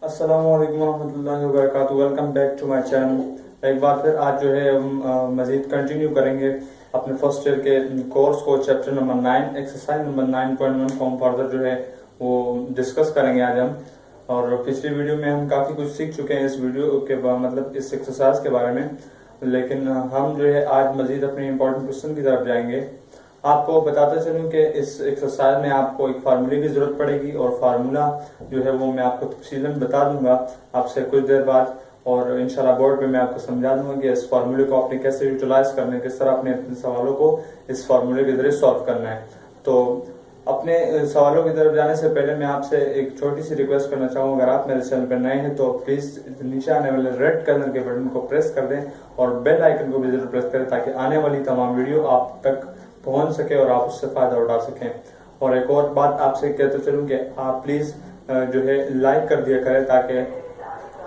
अस्सलाम वालेकुम रहमतुल्लाहि व बरकातुहू। Welcome back to my channel. एक बार फिर आज जो है हम मज़ीद कंटिन्यू करेंगे अपने फर्स्ट ईयर के कोर्स को। चैप्टर नंबर 9 एक्सरसाइज नंबर 9.1 को हम फर्दर जो है वो डिस्कस करेंगे आज हम। और पिछली वीडियो में हम काफ़ी कुछ सीख चुके हैं इस वीडियो के मतलब इस एक्सरसाइज के बारे में, लेकिन हम जो है आज मज़ीद अपने इंपॉर्टेंट क्वेश्चन की तरफ जाएंगे। आपको बताते चलूं कि इस एक्सरसाइज में आपको एक फार्मूले की जरूरत पड़ेगी और फार्मूला जो है वो मैं आपको तफसीलन बता दूंगा आपसे कुछ देर बाद, और इंशाल्लाह बोर्ड पे मैं आपको समझा दूंगा कि इस फार्मूले को आपने कैसे यूटिलाइज करना है, किस तरह अपने सवालों को इस फार्मूले के जरिए सॉल्व करना है। तो अपने सवालों की तरफ जाने से पहले मैं आपसे एक छोटी सी रिक्वेस्ट करना चाहूँगा, अगर आप मेरे चैनल पर नए हैं तो प्लीज़ नीचे आने वाले रेड कलर के बटन को प्रेस कर दें और बेल आइकन को भी जरूर प्रेस करें ताकि आने वाली तमाम वीडियो आप तक पहुंच सके और आप उससे फायदा उठा सकें। और एक और बात आपसे कहते चलूं कि आप प्लीज़ जो है लाइक कर दिया करें ताकि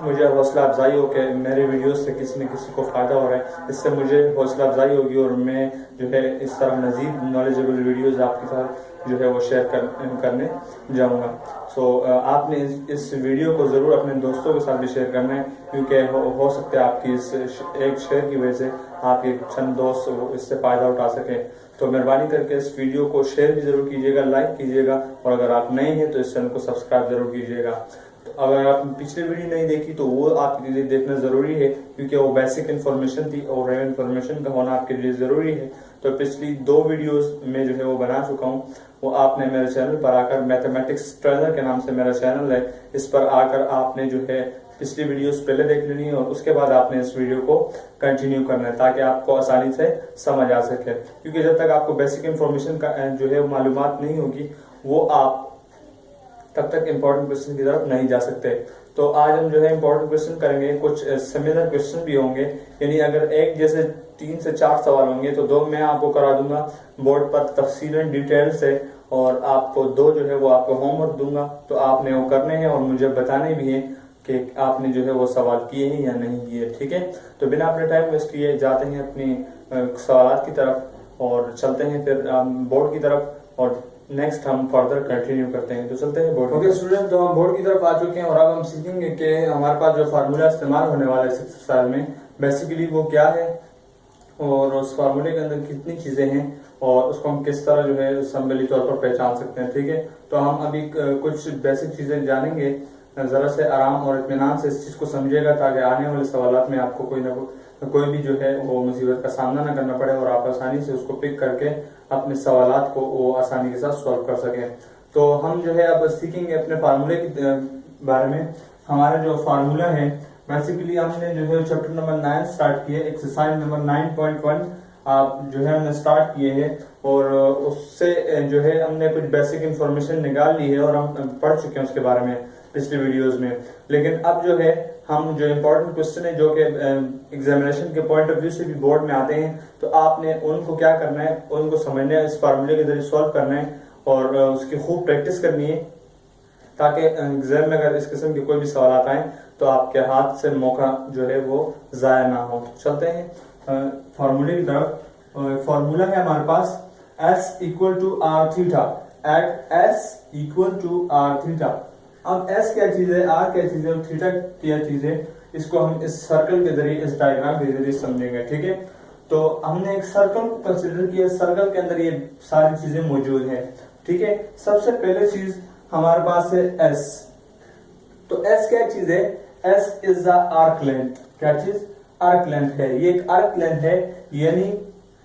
मुझे हौसला अफजाई हो कि मेरे वीडियोस से किसी न किसी को फ़ायदा हो रहा है। इससे मुझे हौसला अफजाई होगी और मैं जो है इस तरह मज़ीद नॉलेजेबल वीडियोस आपके साथ जो है वो शेयर करने जाऊंगा। सो आपने इस वीडियो को ज़रूर अपने दोस्तों के साथ भी शेयर करना है, क्योंकि हो सकता है आपकी इस एक शेयर की वजह से आपके चंद दोस्त इससे फ़ायदा उठा सकें। तो मेहरबानी करके इस वीडियो को शेयर भी ज़रूर कीजिएगा, लाइक कीजिएगा, और अगर आप नए हैं तो इस चैनल को सब्सक्राइब ज़रूर कीजिएगा। तो अगर आप पिछली वीडियो नहीं देखी तो वो आपके लिए देखना ज़रूरी है, क्योंकि वो बेसिक इन्फॉर्मेशन थी और इन्फॉर्मेशन का होना आपके लिए ज़रूरी है। तो पिछली 2 वीडियोस में जो है वो बना चुका हूँ, वो आपने मेरे चैनल पर आकर, मैथमेटिक्स ट्रेनर के नाम से मेरा चैनल है, इस पर आकर आपने जो है पिछली वीडियोस पहले देख लेनी है और उसके बाद आपने इस वीडियो को कंटिन्यू करना है ताकि आपको आसानी से समझ आ सके। क्योंकि जब तक आपको बेसिक इन्फॉर्मेशन का जो है मालूमात नहीं होगी वो आप तब तक इम्पोर्टेंट क्वेश्चन की तरफ नहीं जा सकते। तो आज हम जो है इम्पोर्टेंट क्वेश्चन करेंगे, कुछ सिमिलर क्वेश्चन भी होंगे, यानी अगर एक जैसे 3 से 4 सवाल होंगे तो 2 मैं आपको करा दूंगा बोर्ड पर तफसीलन डिटेल से, और आपको 2 जो है वो आपको होमवर्क दूंगा। तो आपने वो करने हैं और मुझे बताने भी हैं कि आपने जो है वो सवाल किए हैं या नहीं किए। ठीक है, तो बिना अपने टाइम वेस्ट किए जाते हैं अपनी सवालात की तरफ और चलते हैं फिर बोर्ड की तरफ, और नेक्स्ट हम फर्दर कंटिन्यू करते हैं। तो चलते हैं बोर्ड। ओके स्टूडेंट, तो हम बोर्ड की तरफ आ चुके हैं और अब हम सीखेंगे कि हमारे पास जो फार्मूला इस्तेमाल होने वाला है इस एक्सरसाइज में बेसिकली वो क्या है और उस फार्मूले के अंदर कितनी चीजें हैं और उसको हम किस तरह जो है संभली तौर पर पहचान सकते हैं। ठीक है, तो हम अभी कुछ बेसिक चीजें जानेंगे। जरा से आराम और इत्मीनान से इस चीज को समझिएगा ताकि आने वाले सवालात में आपको कोई भी जो है वो मुसीबत का सामना न करना पड़े और आप आसानी से उसको पिक करके अपने सवालात को वो आसानी के साथ सॉल्व कर सकें। तो हम जो है अब सीखेंगे अपने फार्मूले के बारे में। हमारा जो फार्मूला है बेसिकली हमने जो है चैप्टर नंबर 9 स्टार्ट किया, एक्सरसाइज नंबर 9.1 आप जो है हमने स्टार्ट किए हैं और उससे जो है हमने कुछ बेसिक इंफॉर्मेशन निकाल ली है और हम पढ़ चुके हैं उसके बारे में पिछले वीडियोस में। लेकिन अब जो है हम जो इम्पोर्टेंट क्वेश्चन है जो कि एग्जामिनेशन के पॉइंट ऑफ व्यू से भी बोर्ड में आते हैं, तो आपने उनको क्या करना है, उनको समझना है, इस फार्मूले के जरिए सॉल्व करना है और उसकी खूब प्रैक्टिस करनी है ताकि एग्जाम में अगर इस किस्म के कोई भी सवाल आए तो आपके हाथ से मौका जो है वो जाया ना हो। चलते हैं फार्मूले की तरफ। फार्मूला है हमारे पास S equal to r theta, at S equal to r theta. अब S क्या चीज है, R क्या चीज है और थीटा क्या चीज है, इसको हम इस सर्कल के जरिए, इस डायग्राम के जरिए समझेंगे। ठीक है, तो हमने एक सर्कल को कंसिडर किया, सर्कल के अंदर ये सारी चीजें मौजूद हैं। ठीक है, सबसे पहले चीज हमारे पास है S। तो S क्या चीज है, S is the arc length. क्या चीज, आर्क लेंथ है। ये एक आर्क लेंथ है, यानी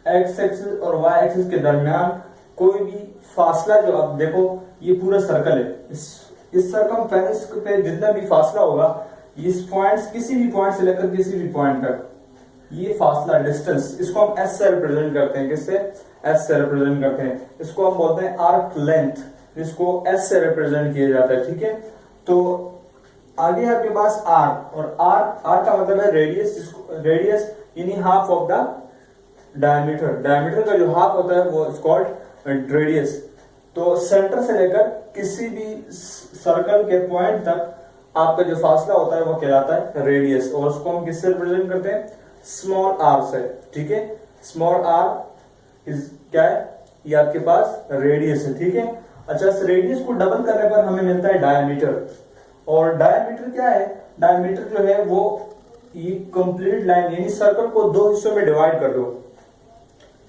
एक्स एक्सिस और वाई एक्सिस के दरमियान कोई भी फासला, जो अब देखो ये पूरा सर्कल है, इस सर्कमफेरेंस पे जितना भी फासला होगा, इस पॉइंट्स, किसी भी पॉइंट से लेकर किसी भी पॉइंट तक, ये फासला डिस्टेंस, इसको हम S से रिप्रेजेंट करते हैं। किससे, S से रिप्रेजेंट करते हैं। इसको हम बोलते हैं आर्क लेंथ, जिसको S से रिप्रेजेंट किया जाता है। ठीक है, तो आगे आपके पास R, और R का मतलब है रेडियस, रेडियस यानी half of the diameter. Diameter का जो हाफ होता है वो इज कॉल्ड रेडियस। तो सेंटर से लेकर किसी भी सर्कल के पॉइंट तक आपका जो फासला होता है वो कहलाता है रेडियस, और उसको हम किससे रिप्रेजेंट करते हैं, स्मॉल r से। ठीक है, स्मॉल r इज क्या है, ये आपके पास रेडियस है। ठीक है, अच्छा, इस रेडियस को डबल करने पर हमें मिलता है डायमीटर, और डायमीटर क्या है, डायमीटर जो है वो ये कंप्लीट लाइन यानी सर्कल को दो हिस्सों में डिवाइड कर दो,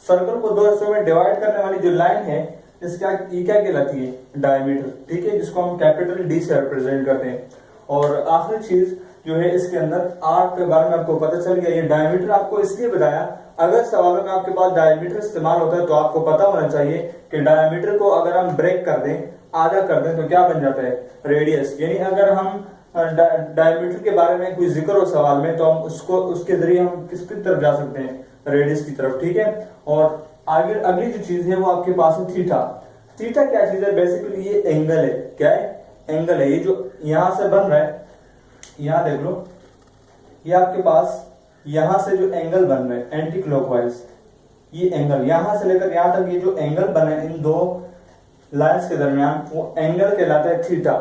सर्कल को दो हिस्सों में डिवाइड करने वाली जो लाइन है इसका ये क्या कहलाती है, डायमीटर, ठीक है, जिसको हम कैपिटल डी से रिप्रेजेंट करते हैं। और आखिरी चीज जो है इसके अंदर आर्क के बारे में आपको पता चल गया। ये डायमीटर आपको इसलिए बताया, अगर सवालों में आपके पास डायमीटर इस्तेमाल होता है तो आपको पता होना चाहिए कि डायमीटर को अगर हम ब्रेक कर दें, आधा कर दें, तो क्या बन जाता है, रेडियस। यानी अगर हम डायमीटर के बारे में कोई जिक्र हो सवाल में तो हम उसको उसके जरिए हम किसकी तरफ जा सकते हैं, रेडियस की तरफ, ठीक है। और आगे अगली जो चीज है वो आपके पास है थीटा। थीटा क्या चीज है, बेसिकली ये एंगल है, क्या है, एंगल है। ये जो यहां से बन रहा है, यहां देख लो, ये आपके पास यहां से जो एंगल बन रहा है एंटी क्लॉकवाइज, ये एंगल यहां से लेकर यहां तक ये जो एंगल बना है इन दो लाइंस के दरमियान, वो एंगल कहलाता है थीटा।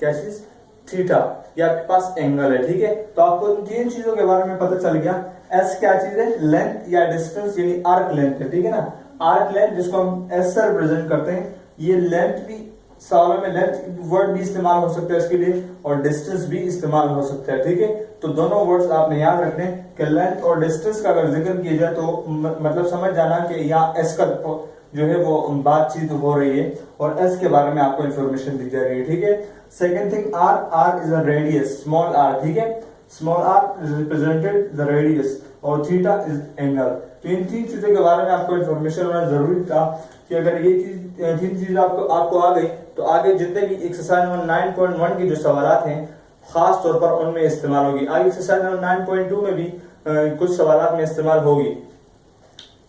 क्या चीज, थीटा, ये आपके पास एंगल है, ठीक है। तो आपको इन तीन चीजों के बारे में पता चल गया। एस क्या चीज है, लेंथ या डिस्टेंस यानी आर्क लेंथ है, ठीक है ना, आर्क लेंथ जिसको हम एस से रिप्रेजेंट करते हैं। ये लेंथ भी सवालों में लेंथ वर्ड भी इस्तेमाल हो सकता है इसके लिए, और डिस्टेंस भी इस्तेमाल हो सकता है, ठीक है। तो दोनों वर्ड्स आपने याद रखने कि लेंथ और डिस्टेंस का अगर जिक्र किया जाए तो मतलब समझ जाना कि यहाँ एस का जो है वो बातचीत हो रही है और एस के बारे में आपको इंफॉर्मेशन दी जा रही है, ठीक है। Second thing, r, r is a radius, small r, ठीक है, small r represented the radius, और थीटा इज एंगल। तो इन तीन चीजों के बारे में आपको इंफॉर्मेशन होना जरूरी था कि अगर ये चीज तीन चीज आपको आ गई तो आगे जितने भी एक्सरसाइज 9.1 के जो सवाल हैं खास तौर पर उनमें इस्तेमाल होगी। आगे एक्सरसाइज 9.2 में भी कुछ सवाल में इस्तेमाल होगी,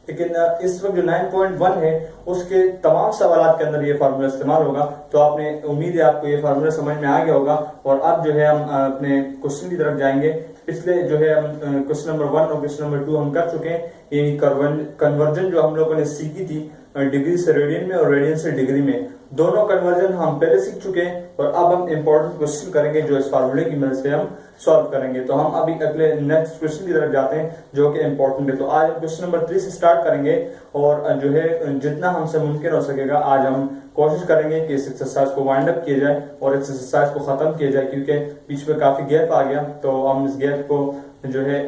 लेकिन इस वक्त जो 9.1 है उसके तमाम सवालात के अंदर ये फार्मूला इस्तेमाल होगा। तो आपने उम्मीद है आपको ये फार्मूला समझ में आ गया होगा। और अब जो है हम अपने क्वेश्चन की तरफ जाएंगे। पिछले जो है हम क्वेश्चन नंबर 1 और क्वेश्चन नंबर 2 हम कर चुके हैं। ये कन्वर्जन जो हम लोगों ने सीखी थी डिग्री से रेडियन में और रेडियन से डिग्री में, दोनों कन्वर्जन हम पहले सीख चुके हैं। और अब हम इंपॉर्टेंट क्वेश्चन करेंगे जो इस फार्मूले की मदद से हम सॉल्व करेंगे। तो हम अभी अगले नेक्स्ट क्वेश्चन की तरफ जाते हैं जो कि इंपॉर्टेंट है। तो आज हम क्वेश्चन नंबर 3 से स्टार्ट करेंगे और जो है जितना हमसे मुमकिन हो सकेगा आज हम कोशिश करेंगे कि इस एक्सरसाइज को वाइंड अप किया जाए और इस एक्सरसाइज को खत्म किया जाए, क्योंकि बीच में काफी गैप आ गया। तो हम इस गैप को जो है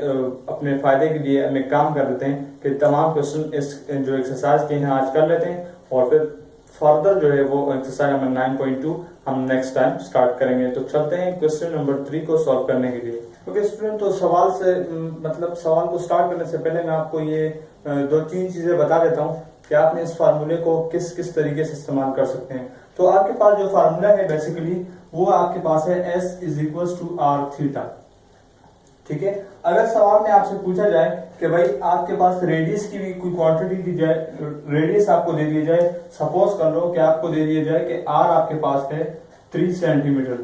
अपने फायदे के लिए हम एक काम कर देते हैं कि तमाम क्वेश्चन इस जो एक्सरसाइज के हैं आज कर लेते हैं और फिर फर्दर जो है वो एक्सरसाइज नंबर 9.2 हम नेक्स्ट टाइम स्टार्ट करेंगे। तो चलते हैं क्वेश्चन नंबर 3 को सॉल्व करने के लिए। ओके स्टूडेंट, तो सवाल से मतलब सवाल को स्टार्ट करने से पहले मैं आपको ये 2-3 चीजें बता देता हूँ कि आपने इस फार्मूले को किस किस तरीके से इस्तेमाल कर सकते हैं। तो आपके पास जो फार्मूला है बेसिकली वो आपके पास है S = R थीटा, ठीक है। अगर सवाल में आपसे पूछा जाए कि भाई आपके पास रेडियस की भी कोई क्वांटिटी दी जाए, रेडियस आपको दे दिया जाए, सपोज कर लो कि आपको दे दिया जाए कि R आपके पास है 3 सेंटीमीटर,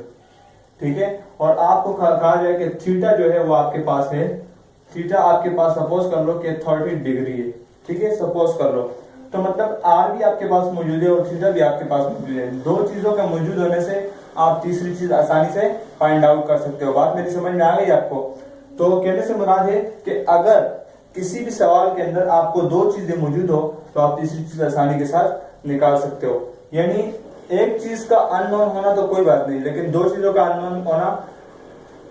ठीक है, और आपको कहा जाए कि थीटा जो है वो आपके पास है, थीटा आपके पास सपोज कर लो कि 30 डिग्री है, ठीक है, सपोज कर लो। तो मतलब R भी आपके पास मौजूद है और थीटा भी आपके पास मौजूद है। दो चीजों का मौजूद होने से आप तीसरी चीज आसानी से फाइंड आउट कर सकते हो। बात मेरी समझ में आ गई आपको? तो कहने से मुराद है कि अगर किसी भी सवाल के अंदर आपको दो चीजें मौजूद हो तो आप तीसरी चीज आसानी के साथ निकाल सकते हो। यानी एक चीज का अननोन होना तो कोई बात नहीं, लेकिन दो चीजों का अननोन होना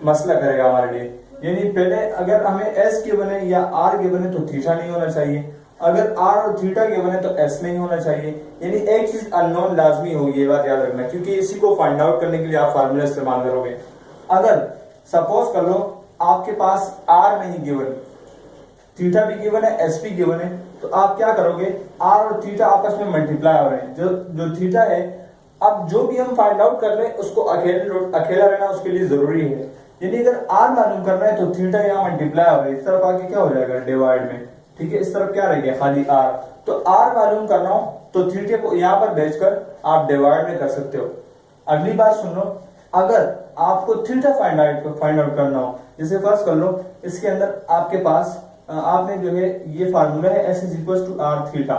मसला करेगा हमारे लिए। यानी पहले अगर हमें एस के बने या आर के बने तो थीटा नहीं होना चाहिए, अगर आर और थीटा के बने तो एस नहीं होना चाहिए। यानी एक चीज अननोन लाजमी होगी, ये बात याद रखना, क्योंकि इसी को फाइंड आउट करने के लिए आप फार्मूला इस्तेमाल करोगे। अगर सपोज कर लो आपके पास आर नहीं गिवन, थीटा भी गिवन है, एस भी गिवन है, तो आप क्या करोगे, आर और थीटा आपस में मल्टीप्लाई हो रहे हैं। जो थीटा है, अब जो भी हम फाइंड आउट कर रहे हैं उसको अकेला रहना उसके लिए जरूरी है। यानी अगर आर मालूम करना है तो थीटा यहाँ मल्टीप्लाई हो रही है, इस तरफ आके क्या हो जाएगा, डिवाइड में, ठीक है, इस तरफ क्या रह गया, खाली आर। तो आर मालूम करना हो तो थीटा को यहाँ पर भेजकर आप डिवाइड में कर सकते हो। अगली बात सुन लो, अगर आपको थीटा फाइंड आउट करना हो, जैसे फर्स्ट कर लो इसके अंदर आपके पास आपने जो है ये फार्मूला है S = R थीटा,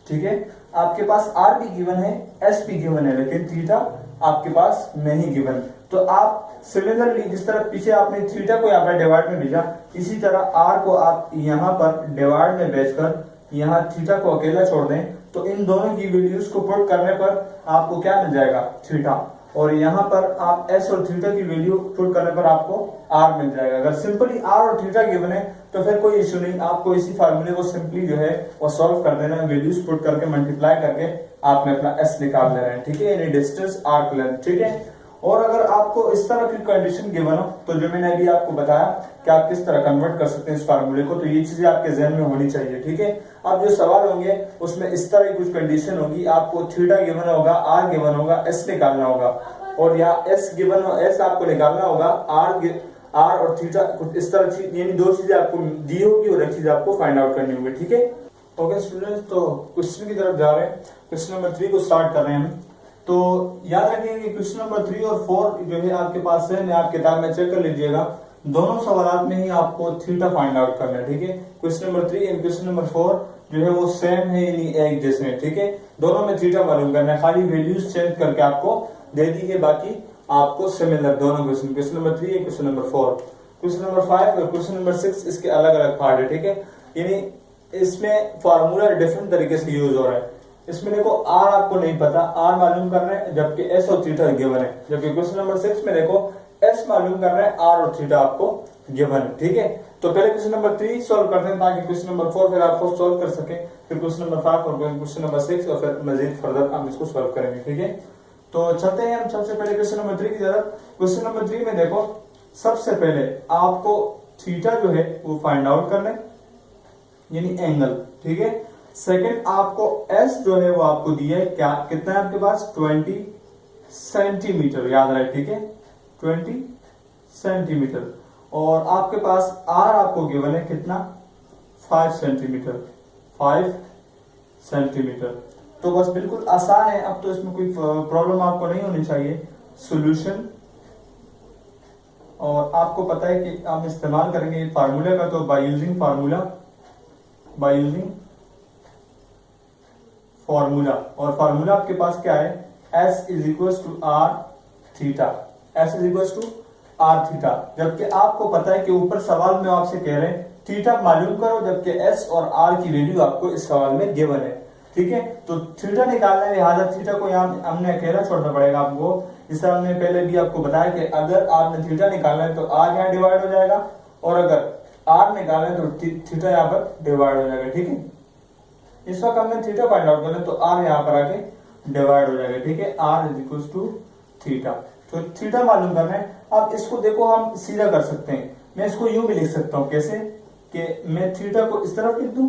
ठीक है, आपके पास R भी गिवन है, S भी गिवन है, लेकिन थीटा आपके पास नहीं गिवन। तो आप सिमिलरली जिस तरह पीछे आपने थीटा को यहाँ पर डिवाइड में भेजा, इसी तरह R को आप यहाँ पर डिवाइड में भेजकर यहाँ थीटा को अकेला छोड़ दें, तो इन दोनों की वैल्यूज को पुट करने पर आपको क्या मिल जाएगा, थीटा। और यहाँ पर आप एस और थीटा की वैल्यू पुट करने पर आपको आर मिल जाएगा। अगर सिंपली आर और थीटा गिवन है तो फिर कोई इश्यू नहीं, आपको इसी फार्मूले को सिंपली जो है वो सॉल्व कर देना है, वैल्यूज पुट करके मल्टीप्लाई करके आपने अपना एस निकाल लेना है, ठीक है, यानी डिस्टेंस आर्क लेंथ, ठीक है। और अगर आपको इस तरह की कंडीशन गिवन हो तो जो मैंने अभी आपको बताया कि आप किस तरह कन्वर्ट कर सकते हैं इस फार्मूले को, तो ये चीजें आपके जहन में होनी चाहिए, ठीक है। अब जो सवाल होंगे उसमें इस तरह की कुछ कंडीशन होगी, आपको थीटा गिवन होगा, आर गिवन होगा, एस निकालना होगा, और या एस गिवन एस आपको निकालना होगा, आर और थीटा कुछ इस तरह चीज, यानी दो चीजें आपको दी होगी और एक चीज आपको फाइंड आउट करनी होगी, ठीक है। ओके स्टूडेंट्स, तो क्वेश्चन की तरफ जा रहे हैं, क्वेश्चन नंबर 3 को स्टार्ट कर रहे हैं हम। तो याद रखिए कि क्वेश्चन नंबर 3 और 4 जो है आपके पास है, आप किताब में चेक कर लीजिएगा, दोनों सवाल में ही आपको थीटा फाइंड आउट करना है, ठीक है। Question number 3 and question number 4 जो है वो सेम है, यानी एक जैसे हैं, ठीक है। दोनों में थीटा मालूम करना है, खाली वैल्यूज चेंज करके आपको दे दी है, बाकी आपको सिमिलर दोनों question, question number 3 question number 4। Question number 5 और क्वेश्चन नंबर 6 इसके अलग अलग पार्ट है, ठीक है, यानी इसमें फार्मूला डिफरेंट तरीके से यूज हो रहा है। इसमें देखो आर आपको नहीं पता, आर मालूम करना है, जबकि एस और थीटा गिवन है, जबकि क्वेश्चन नंबर 6 में देखो एस मालूम करना है, आर और थीटा आपको गिवन है, ठीक है। तो पहले क्वेश्चन नंबर 3 सॉल्व करते हैं ताकि क्वेश्चन नंबर 4 फिर आपको सॉल्व कर सके, फिर क्वेश्चन नंबर 5 और क्वेश्चन नंबर 6 और फिर मजीद फर्दर हम इसको सॉल्व करेंगे, ठीक है। तो चलते हैं हम सबसे पहले क्वेश्चन नंबर 3 की तरफ। क्वेश्चन नंबर 3 में देखो सबसे पहले आपको थीटा जो है वो फाइंड आउट करना है, यानी एंगल, ठीक है। सेकंड आपको एस जो है वो आपको दिया है, क्या कितना है आपके पास 20 सेंटीमीटर, याद रहे, ठीक है, 20 सेंटीमीटर। और आपके पास आर आपको गिवन है कितना 5 सेंटीमीटर, 5 सेंटीमीटर। तो बस बिल्कुल आसान है, अब तो इसमें कोई प्रॉब्लम आपको नहीं होनी चाहिए। सॉल्यूशन, और आपको पता है कि हम इस्तेमाल करेंगे फार्मूला का, तो by using formula, by using formula, और फार्मूला आपके पास क्या है, S is equal to r theta, S is equal to r theta. जबकि आपको पता है कि ऊपर सवाल में आपसे कह रहे हैं थीटा मालूम करो, जबकि S और R की वैल्यू आपको इस सवाल में गिवन है, ठीक है। तो थीटा निकालना है, लिहाजा थीटा को यहाँ हमने अकेला छोड़ना पड़ेगा आपको। इस तरह हमने पहले भी आपको बताया कि अगर आपने थीटा निकालना है तो R यहाँ डिवाइड हो जाएगा, और अगर R निकालना है तो थीटा यहाँ पर डिवाइड हो जाएगा, ठीक है। इस वक्त हमने थीटा फाइंड आउट करना है तो R यहाँ पर आके डिवाइड हो जाएगा, ठीक है, R is equal to theta. तो थीटा मालूम करना है। अब इसको देखो हम सीधा कर सकते हैं, मैं इसको यूं भी लिख सकता हूं, कैसे कि मैं थीटा को इस तरफ लिख दूं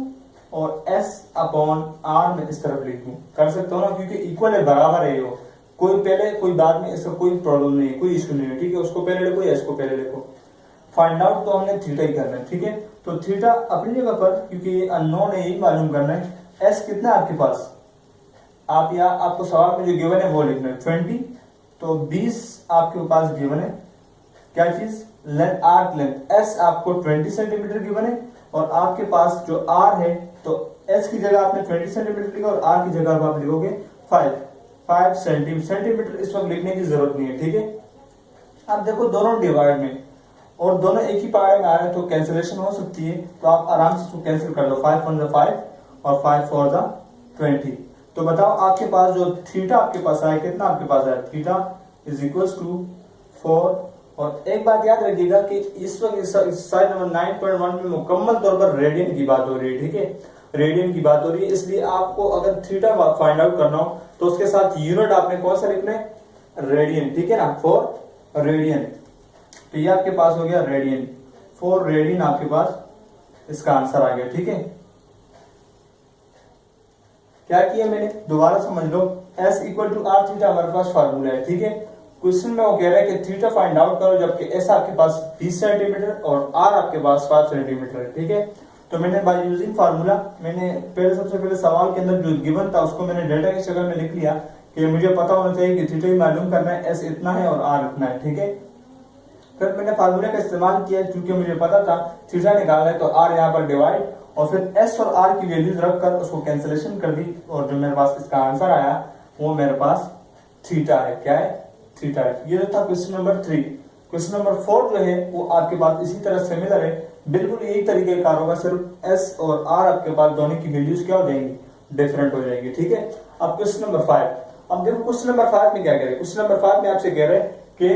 और S अपॉन R में इस तरफ लिख दूं, कर सकता हूं ना, क्योंकि इक्वल है, बराबर है, ये कोई पहले कोई बाद में, इसका कोई प्रॉब्लम नहीं है, कोई इशू नहीं है, ठीक है। उसको पहले लिखो या इसको पहले लिखो, फाइंड आउट तो हमने थीटा ही करना है, ठीक है। तो थीटा अपनी जगह पर, क्योंकि ये अननोन है, यही मालूम करना है। S कितना है आपके पास, आप यहाँ आपको सवाल में जो गिवन है वो लिखना है 20, तो 20 आपके पास गिवन है, क्या चीज, लेंथ, आर्क लेंथ। S आपको 20 सेंटीमीटर गिवन है, और आपके पास जो R है, तो S की जगह आपने 20 सेंटीमीटर लिखा और R की जगह आप लिखोगे 5 सेंटीमीटर। इस वक्त लिखने की जरूरत नहीं है, ठीक है। अब देखो दोनों डिवाइड में और दोनों एक ही पार्ट में आ रहे हैं, तो कैंसिलेशन हो सकती है, तो आप आराम से इसको कैंसिल कर लो, 5 1 जा 5 और 5 4 जा 20। तो बताओ आपके पास जो थीटा आपके पास आया, कितना आपके पास आया, थीटा इज इक्वल टू 4। और एक बात याद रखिएगा कि इस वक्त साइड नंबर 9.1 में मुकम्मल तौर पर रेडियन की बात हो रही है, ठीक है, रेडियन की बात हो रही है। इसलिए आपको अगर थीटा फाइंड आउट करना हो तो उसके साथ यूनिट आपने कौन सा लिखना है, रेडियन, ठीक है ना, 4 रेडियन। तो ये आपके पास हो गया रेडियन, 4 रेडियन आपके पास इसका आंसर आ गया, ठीक है। क्या किया मैंने, दोबारा समझ लो, S equal to r theta हमारे पास फार्मूला है, ठीक है। क्वेश्चन में वो कह रहा है कि थीटा फाइंड आउट करो, जबकि S आपके पास 20 सेंटीमीटर और R आपके पास 5 सेंटीमीटर है, ठीक है। तो मैंने बाय यूजिंग फार्मूला, मैंने पहले सबसे पहले सवाल के अंदर जो गिवन था उसको मैंने डेटा की शक्ल में लिख लिया कि मुझे पता होना चाहिए कि थीटा ही मालूम करना है, S इतना है और R इतना है, ठीक है। फिर मैंने फार्मूले का इस्तेमाल किया, क्योंकि मुझे पता था थीटा निकालना है, तो R यहाँ पर डिवाइड, और फिर S और R की वैल्यूज रखकर उसको कैंसिलेशन कर दी, और जो मेरे पास इसका आंसर आया वो मेरे पास थीटा है, क्या है, थीटा है। ये था क्वेश्चन नंबर 3। क्वेश्चन नंबर 4 जो है वो आपके पास इसी तरह सिमिलर है, बिल्कुल यही तरीके का होगा, सिर्फ S और R आपके पास दोनों की वैल्यूज क्या हो जाएंगी, डिफरेंट हो जाएंगी, ठीक है। अब क्वेश्चन नंबर 5, अब देखो क्वेश्चन नंबर 5 में क्या कह रहे हैं, क्वेश्चन नंबर 5 में आपसे कह रहे हैं कि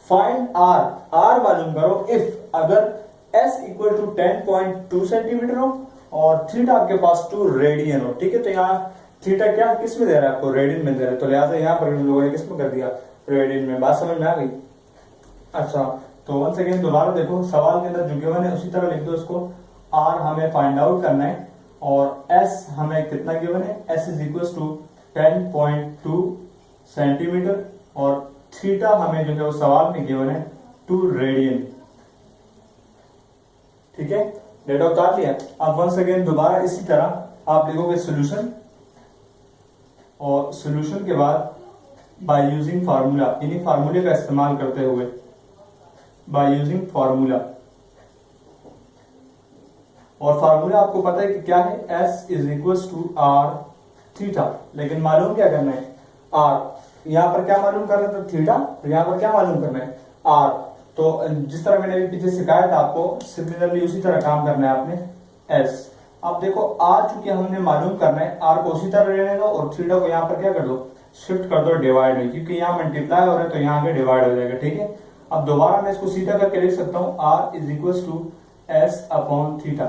फाइंड आर, आर मालूम करो इफ अगर एस इक्वल टू 10.2 सेंटीमीटर हो और थीटा आपके पास 2 रेडियन हो। ठीक है, तो यहाँ थीटा क्या किस में दे रहा है आपको, रेडियन में दे रहा है, तो लिहाजा यहाँ पर हम लोगों ने किस में कर दिया, रेडियन में। बात समझ में आ गई? अच्छा, तो वन सेकेंड दोबारा देखो, सवाल के अंदर जो गिवन है उसी तरह लिख दो उसको। आर हमें फाइंड आउट करना है और एस हमें कितना गिवन है, S is equal to 10.2 centimetre और थीटा हमें जो है वो सवाल में गिवन है 2 रेडियन। ठीक है, डेटा उतार लिया। अब वन सेकेंड दोबारा इसी तरह आप लिखोगे सोल्यूशन और सोल्यूशन के बाद बाय यूजिंग फार्मूला, यानी फार्मूले का इस्तेमाल करते हुए, बाय यूजिंग फार्मूला। और फार्मूला आपको पता है कि क्या है, S is equal to r theta, लेकिन मालूम क्या करना है, आर। यहां पर क्या मालूम करना था, थीटा, तो यहां पर क्या मालूम करना है, आर। तो जिस तरह मैंने अभी पीछे सिखाया था आपको, सिमिलरली उसी तरह काम करना है आपने एस। अब देखो आर चूंकि हमने मालूम करना है, आर को उसी तरह रहने दो और थीटा को यहाँ पर क्या कर दो, शिफ्ट कर दो डिवाइड में, क्योंकि यहाँ मल्टीप्लाई हो रहा है तो यहाँ आगे डिवाइड हो जाएगा। ठीक है, अब दोबारा मैं इसको सीधा करके लिख सकता हूँ, r is equal to S upon theta,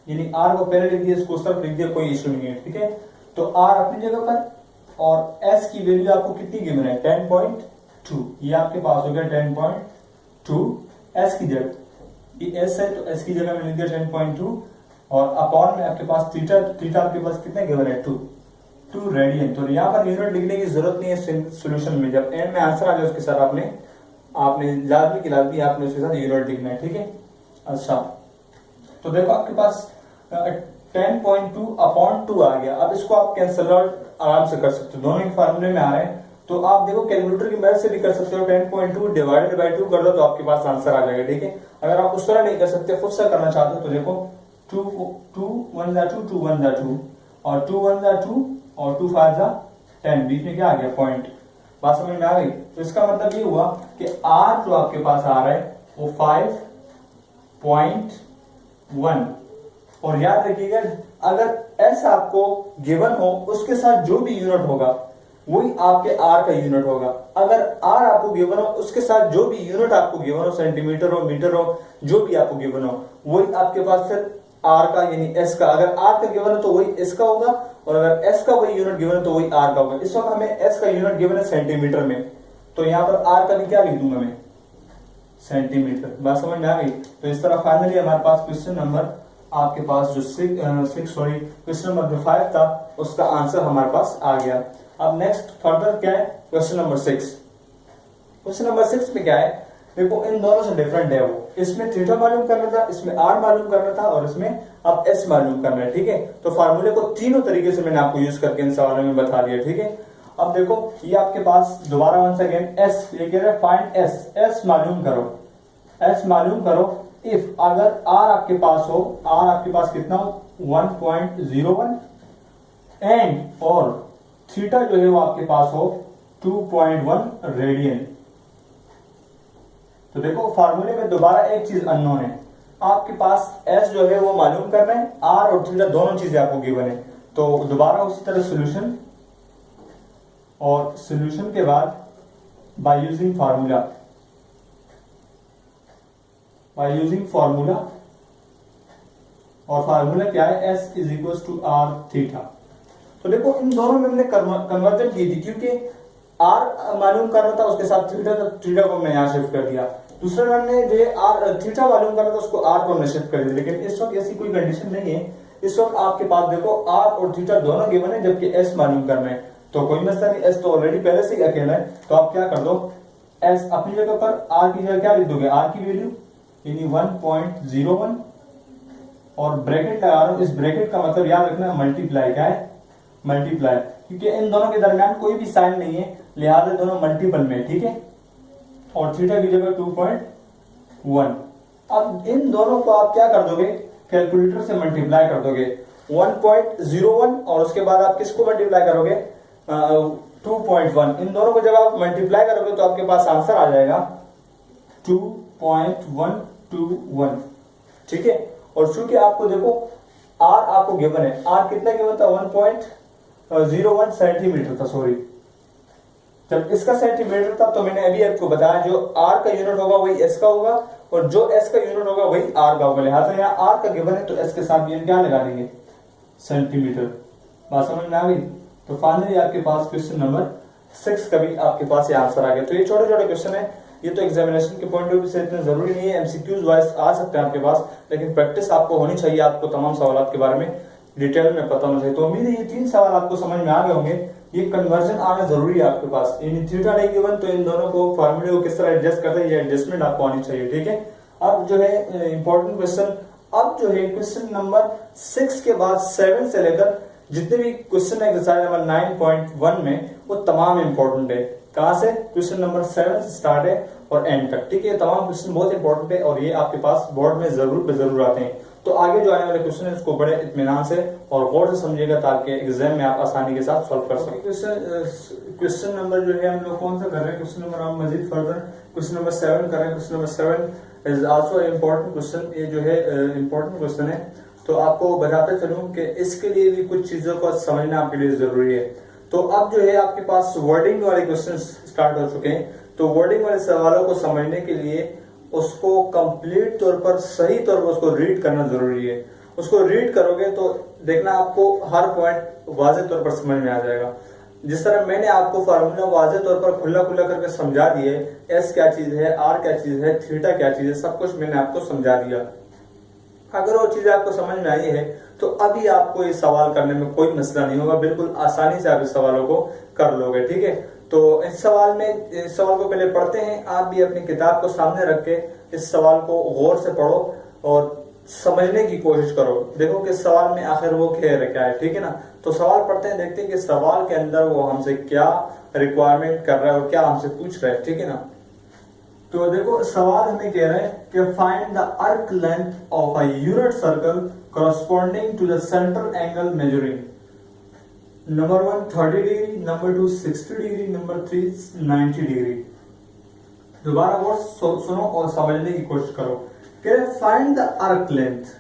यानी आर को पहले लिख दिया, इसको उस तरफ लिख दिया, कोई इश्यू नहीं है। ठीक है, तो आर अपनी जगह पर और एस की वैल्यू आपको कितनी गिवन है, 10.2, ये आपके पास हो गया 10.2 एस की जगह, ये एस है तो एस की जगह में लिख दिया 10.2 और अपॉन में आपके पास थीटा, थीटा आपके पास कितने गिवन है, 2 रेडियन। तो यहाँ पर यूनिट लिखने की जरूरत नहीं है सॉल्यूशन में, जब एंड में आंसर आ जाए उसके साथ आपने लाजमी की लाजमी आपने उसके साथ यूनिट लिखना है। ठीक है, अच्छा तो देखो आपके पास 10.2 अपॉन 2 आ गया। अब इसको आप कैंसल आउट आराम से कर सकते हो, दोनों ही फार्मूले में आ रहे हैं, तो आप देखो कैलकुलेटर की मदद से भी कर सकते हो, 10.2 डिवाइडेड बाय 2 कर दो तो आपके पास आंसर आ जाएगा। ठीक है, अगर आप उस तरह नहीं कर सकते, खुद से करना चाहते हो तो देखो 2 1 2 2 1 2 और 2 1 2 और 2 5 10, बीच में क्या आ गया, पॉइंट। बात समझ में आ गई? तो इसका मतलब ये हुआ कि आर जो आपके पास आ रहा है वो 5.1। और याद रखिएगा अगर एस आपको गिवन हो उसके साथ जो भी यूनिट होगा वही आपके आर का यूनिट होगा। अगर आर आपको गिवन हो उसके साथ जो भी यूनिट आपको गिवन हो, सेंटीमीटर हो, मीटर हो, जो भी आपको गिवन हो वही आपके पास फिर आर का यानी एस का। अगर आर का गिवन है तो वही एस का होगा और अगर एस का वही यूनिट गिवन है तो वही आर का होगा। इस वक्त हमें एस का यूनिट गिवन है सेंटीमीटर में, तो यहाँ पर आर का भी क्या लिख दूंगा मैं, सेंटीमीटर। बात समझ में आ गई? तो इस तरह फाइनली हमारे पास क्वेश्चन नंबर आपके पास जो क्वेश्चन नंबर 5 था उसका आंसर हमारे पास आ गया। अब नेक्स्ट फर्दर क्या है, क्वेश्चन नंबर 6। क्वेश्चन नंबर 6 में क्या है, देखो इन दोनों से डिफरेंट है वो, इसमें थीटा मालूम करना था, इसमें आर मालूम करना था और इसमें अब एस मालूम करना है। ठीक है, तो फार्मूले को तीनों तरीके से मैंने आपको यूज करके इन सवालों में बता दिया। ठीक है, अब देखो ये आपके पास दोबारा वंस अगेन एस, ये कह रहा है फाइंड एस, एस मालूम करो, एस मालूम करो इफ अगर आर आपके पास हो, आर आपके पास कितना हो 1.01 एंड और थीटा जो है वो आपके पास हो 2.1 रेडियन। तो देखो फार्मूले में दोबारा एक चीज अननोन है, आपके पास एस जो है वो मालूम करना है, आर और थीटा दोनों चीजें आपको गिवन है। तो दोबारा उसी तरह सॉल्यूशन और सॉल्यूशन के बाद by using formula, by using formula और फार्मूला क्या है, S is equal to r theta. तो देखो इन दोनों में हमने कन्वर्जन की थी, क्योंकि आर मालूम करना था उसके साथ थीटा, तो थीटा को हमने यहां शिफ्ट कर दिया। दूसरा हमने जो आर थीटा मालूम करना था उसको आर को हमने शिफ्ट कर दिया। लेकिन इस वक्त ऐसी कोई कंडीशन नहीं है, इस वक्त आपके पास देखो आर और थीटा दोनों गिवन है जबकि एस मालूम करना है, तो कोई मसला नहीं, एस तो ऑलरेडी पहले से ही अकेला है। तो आप क्या कर दो, एस अपनी जगह पर, आर की जगह क्या लिख दोगे, आर की वैल्यू यानी 1.01 और ब्रैकेट लगा रहा हूं, इस ब्रैकेट का मतलब याद रखना मल्टीप्लाई, क्या है, मल्टीप्लाई, क्योंकि इन दोनों के दरमियान कोई भी साइन नहीं है, लिहाजा दोनों मल्टीपल में। ठीक है, और थीटा की जगह 2.1। अब इन दोनों को आप क्या कर दोगे, कैलकुलेटर से मल्टीप्लाई कर दोगे 1.01 और उसके बाद आप किसको मल्टीप्लाई करोगे 2.1। इन दोनों को जब आप मल्टीप्लाई करोगे तो आपके पास आंसर आ जाएगा 2.121। ठीक है, और चूंकि आपको देखो आर आपको गिवन है, आर कितना गिवन था 01 सेंटीमीटर था, सॉरी। जब इसका सेंटीमीटर था तो मैंने अभी आपको बताया जो आर का यूनिट होगा वही एस का होगा और जो एस का यूनिट होगा वही आर का होगा। लिहाजा यहाँ आर का गिवन है तो एस के साथ ये क्या लगा देंगे, सेंटीमीटर। बात समझ में आ गई? तो फाइनली आपके पास क्वेश्चन नंबर 6 का भी आपके पास ये आंसर आ गया। तो ये छोटे छोटे क्वेश्चन है, ये तो एग्जामिनेशन के पॉइंट ऑफ व्यू से इतने जरूरी नहीं है, एमसीक्यूज वाइज आ सकते हैं आपके पास, लेकिन प्रैक्टिस आपको होनी चाहिए, आपको तमाम सवाल के बारे में डिटेल में पता होना चाहिए। तो उम्मीद है ये 3 सवाल आपको समझ में आ गए होंगे। ये कन्वर्जन आना जरूरी है आपके पास, इन थीटा नहीं गिवन तो इन दोनों को फार्मूले को किस तरह एडजस्ट करते हैं, ये एडजस्टमेंट आपको आनी चाहिए, ठीक है। अब जो है इंपॉर्टेंट क्वेश्चन, अब जो है क्वेश्चन नंबर 6 के बाद 7 से लेकर जितने भी क्वेश्चन है एक्सरसाइज नंबर 9.1 में वो तमाम इंपॉर्टेंट है। कहां से? क्वेश्चन नंबर 7 से स्टार्ट है और एंड तक, ठीक है। तमाम क्वेश्चन बहुत इंपॉर्टेंट है और ये आपके पास बोर्ड में जरूर आते हैं। तो आगे जो आने वाले क्वेश्चन है उसको बड़े इत्मीनान से और गौर से समझिएगा ताकि एग्जाम में आप आसानी के साथ सॉल्व कर सकें। क्वेश्चन नंबर जो है हम लोग कौन सा कर रहे हैं, क्वेश्चन नंबर हम मजीद फर्दर क्वेश्चन नंबर 7 कर रहे हैं। Question number 7 is also important question, ये जो है इम्पोर्टेंट क्वेश्चन है। तो आपको बताते चलूं कि इसके लिए भी कुछ चीजों को समझना आपके लिए जरूरी है। तो अब जो है आपके पास वर्डिंग वाले क्वेश्चन स्टार्ट हो चुके हैं। तो वर्डिंग वाले सवालों को समझने के लिए उसको कंप्लीट तौर पर सही तौर पर उसको रीड करना जरूरी है। उसको रीड करोगे तो देखना आपको हर पॉइंट वाज़ेह तौर पर समझ में आ जाएगा। जिस तरह मैंने आपको फार्मूला वाज़ेह तौर पर खुला करके समझा दिए, एस क्या चीज है, आर क्या चीज है, थीटा क्या चीज है, सब कुछ मैंने आपको समझा दिया। अगर वो चीजें आपको समझ में आई है तो अभी आपको ये सवाल करने में कोई मसला नहीं होगा, बिल्कुल आसानी से आप इस सवालों को कर लोगे, ठीक है। तो इस सवाल को पहले पढ़ते हैं। आप भी अपनी किताब को सामने रख के इस सवाल को गौर से पढ़ो और समझने की कोशिश करो। देखो कि सवाल में आखिर वो कह रहा क्या है, ठीक है ना। तो सवाल पढ़ते हैं, देखते हैं कि सवाल के अंदर वो हमसे क्या रिक्वायरमेंट कर रहा है और क्या हमसे पूछ रहा है, ठीक है ना। तो देखो सवाल हमें कह रहा है कि find the arc length of a unit circle corresponding to the central angle measuring. Number 1 30 degree, number 2 60 degree, number 3 90 degree. दोबारा और सुनो और समझने की कोशिश करो। कह रहे फाइंड द आर्क लेंथ,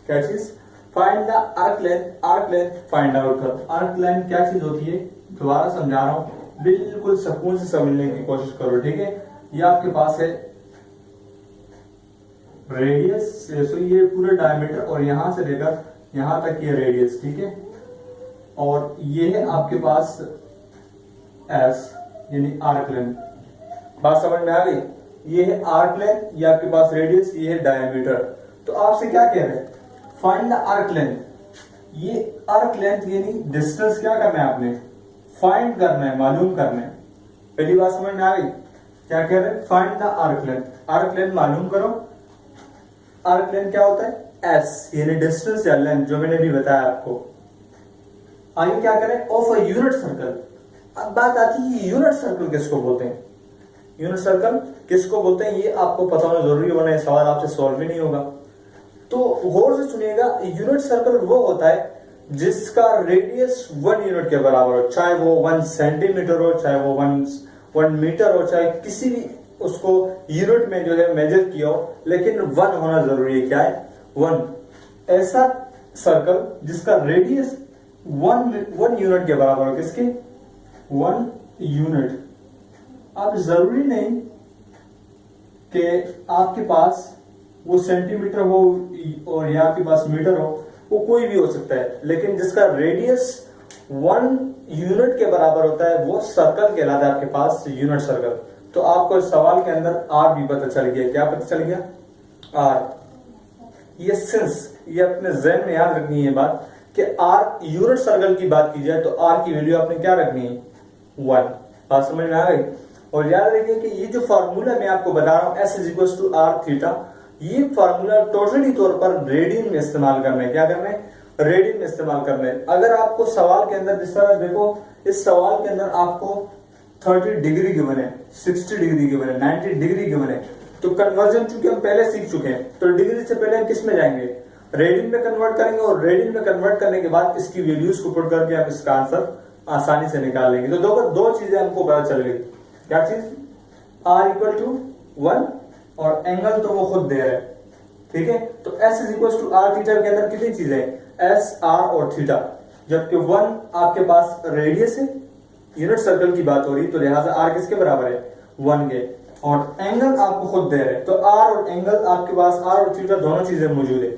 क्या चीज? Find the arc length. Arc length find out करो। आर्क लेंथ क्या चीज होती है, दोबारा समझा रहा हूं, बिल्कुल सुकून से समझने की कोशिश करो, ठीक है। ये आपके पास है रेडियस, तो ये पूरे डायमीटर और यहां से लेकर यहां तक ये रेडियस, ठीक है। और ये है आपके पास एस यानी आर्क लेंथ। बात समझ में आ गई? ये है आर्क लेंथ, ये आपके पास रेडियस, ये है डायमीटर। तो आपसे क्या कह रहे हैं, फाइंड द आर्क लेंथ। ये आर्क लेंथ यानी डिस्टेंस क्या करना है आपने, फाइंड करना है, मालूम करना है। पहली बात समझ में आ गई? क्या कह रहे हैं, find the arc length. Arc length मालूम करो। आर्क लेंथ क्या होता है, एस यानी डिस्टेंस या लेंथ, जो मैंने भी बताया आपको। आगे क्या करें, ऑफ अ यूनिट सर्कल। अब बात आती है यूनिट सर्कल किसको बोलते हैं, यूनिट सर्कल किसको बोलते हैं ये आपको पता होना जरूरी है, वरना सवाल आपसे सॉल्व भी नहीं होगा। तो गौर से सुनिएगा, यूनिट सर्कल वो होता है जिसका रेडियस 1 यूनिट के बराबर हो, चाहे वो 1 सेंटीमीटर हो, चाहे वो 1 मीटर हो, चाहे किसी भी उसको यूनिट में जो है मेजर किया हो, लेकिन 1 होना जरूरी है। क्या है, 1। ऐसा सर्कल जिसका रेडियस 1 यूनिट के बराबर हो, किसके, 1 यूनिट। अब जरूरी नहीं कि आपके पास वो सेंटीमीटर हो और या आपके पास मीटर हो, वो कोई भी हो सकता है, लेकिन जिसका रेडियस 1 यूनिट के बराबर होता है वो सर्कल कहलाता है आपके पास यूनिट सर्कल। तो आपको इस सवाल के अंदर आर भी पता चल गया। क्या पता चल गया, आर। ये सिंस ये अपने जहन में याद रखनी है बात कि आर यूनिट सर्कल की बात की जाए तो आर की वैल्यू आपने क्या रखनी है, 1। बात समझ में आ गई? और याद रखिए कि ये जो फार्मूला मैं आपको बता रहा हूं S is equal to r theta, ये फार्मूला टोटली तौर पर रेडियन में इस्तेमाल करना है। क्या करना है, रेडियन में इस्तेमाल करना है। अगर आपको सवाल के अंदर जिस तरह देखो, इस सवाल के अंदर आपको 30 डिग्री गिवन है, 60 डिग्री गिवन है, 90 डिग्री गिवन है, तो कन्वर्जन चूंकि हम पहले सीख चुके हैं तो डिग्री से पहले हम किस में जाएंगे, रेडियन में कन्वर्ट करेंगे, और रेडियन में कन्वर्ट करने के बाद इसकी वैल्यूज को पुट करके आप इसका आंसर आसानी से निकाल लेंगे। तो दो चीजें हमको पता चल गई। क्या चीज, आर इक्वल टू 1 और एंगल तो वो खुद दे रहा है, ठीक है। तो S is equal to r theta के अंदर कितनी चीजें, एस, आर और थीटा। जबकि 1 आपके पास रेडियस है, यूनिट सर्कल की बात हो रही है, तो लिहाजा आर किसके बराबर है 1 के, और एंगल आपको खुद दे रहे हैं, तो आर और एंगल आपके पास आर और थीटा दोनों चीजें मौजूद है,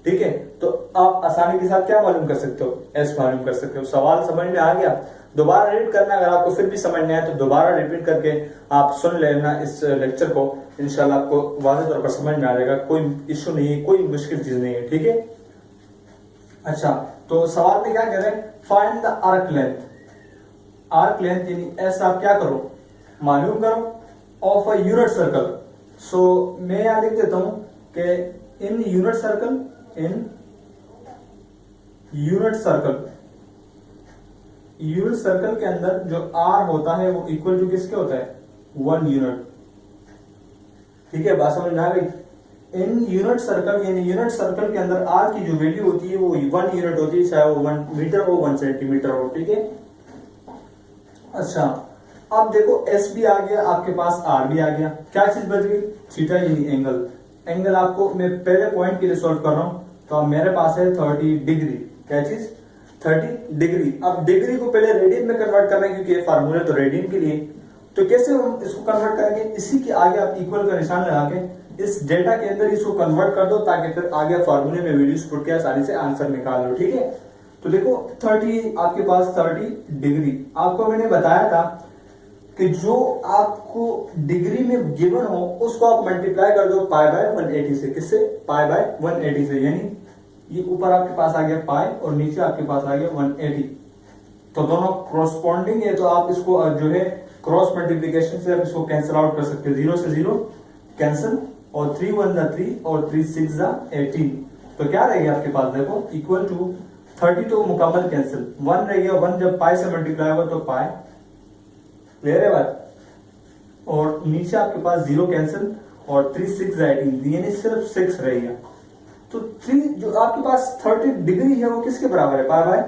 ठीक है। तो आप आसानी के साथ क्या मालूम कर सकते हो, एस मालूम कर सकते हो। सवाल समझ में आ गया? दोबारा रीड करना, अगर आपको फिर भी समझ नहीं आया तो दोबारा रिपीट करके आप सुन लेना इस लेक्चर को, इंशाल्लाह आपको वाज़ेह तौर पर समझ में आ जाएगा। कोई इशू नहीं है, कोई मुश्किल चीज नहीं है, ठीक है। अच्छा, तो सवाल में क्या कह रहे हैं, find the arc length. Arc length यानी एस आप क्या करो, मालूम करो, ऑफ अ यूनिट सर्कल। सो मैं यहां लिख देता हूं कि in unit circle, in unit circle, unit circle के अंदर जो आर होता है वो इक्वल टू किसके होता है 1 यूनिट, ठीक है। बात समझ में आ गई? इन यूनिट सर्कल यानी यूनिट सर्कल के अंदर आर की जो वैल्यू होती है वो 1 यूनिट होती है, चाहे वो 1 मीटर हो 1 सेंटीमीटर हो, ठीक है। अच्छा, अब देखो एस भी आ गया आपके पास, आर भी आ गया, क्या चीज बच गई, थीटा यानी एंगल। एंगल आपको मैं पहले पॉइंट के लिए सॉल्व कर रहा हूं, तो अब मेरे पास है 30 डिग्री, क्या चीज 30 डिग्री। अब डिग्री को पहले रेडियन में कन्वर्ट करना है, क्योंकि ये फार्मूला तो रेडियन के लिए, तो कैसे हम इसको कन्वर्ट करेंगे, इसी के आगे आप इक्वल का निशान लगा के इस डेटा के अंदर इसको कन्वर्ट कर दो, ताकि फिर आगे फार्मूले में वैल्यूज पुट के आसानी से आंसर निकाल लो, ठीक है। तो देखो 30 आपके पास 30 डिग्री, आपको मैंने बताया था कि जो आपको डिग्री में गिवन हो उसको आप मल्टीप्लाई कर दो पाई बाय 180 से, किससे, पाई बाय 180 से, यानी ये ऊपर आपके पास आ गया पाई और नीचे आपके पास आ गया 180, तो दोनों क्रॉसपॉन्डिंग है, तो आप इसको जो है क्रॉस मल्टीप्लीकेशन से आप इसको कैंसिल आउट कर सकते हो, 0 से 0 कैंसिल, और 3 1 3 और 3 6 18, तो क्या रहेगा आपके पास, देखो इक्वल टू 30 तो मुकम्मल कैंसिल, 1 रह गया, 1 जब पाई से मल्टीप्लाई होगा तो पाई, क्लियर है बात, और नीचे आपके पास 0 कैंसिल और 3 6 18, यानी सिर्फ 6 रहेगा। तो 3 जो आपके पास 30 डिग्री है वो किसके बराबर है, पाई बाय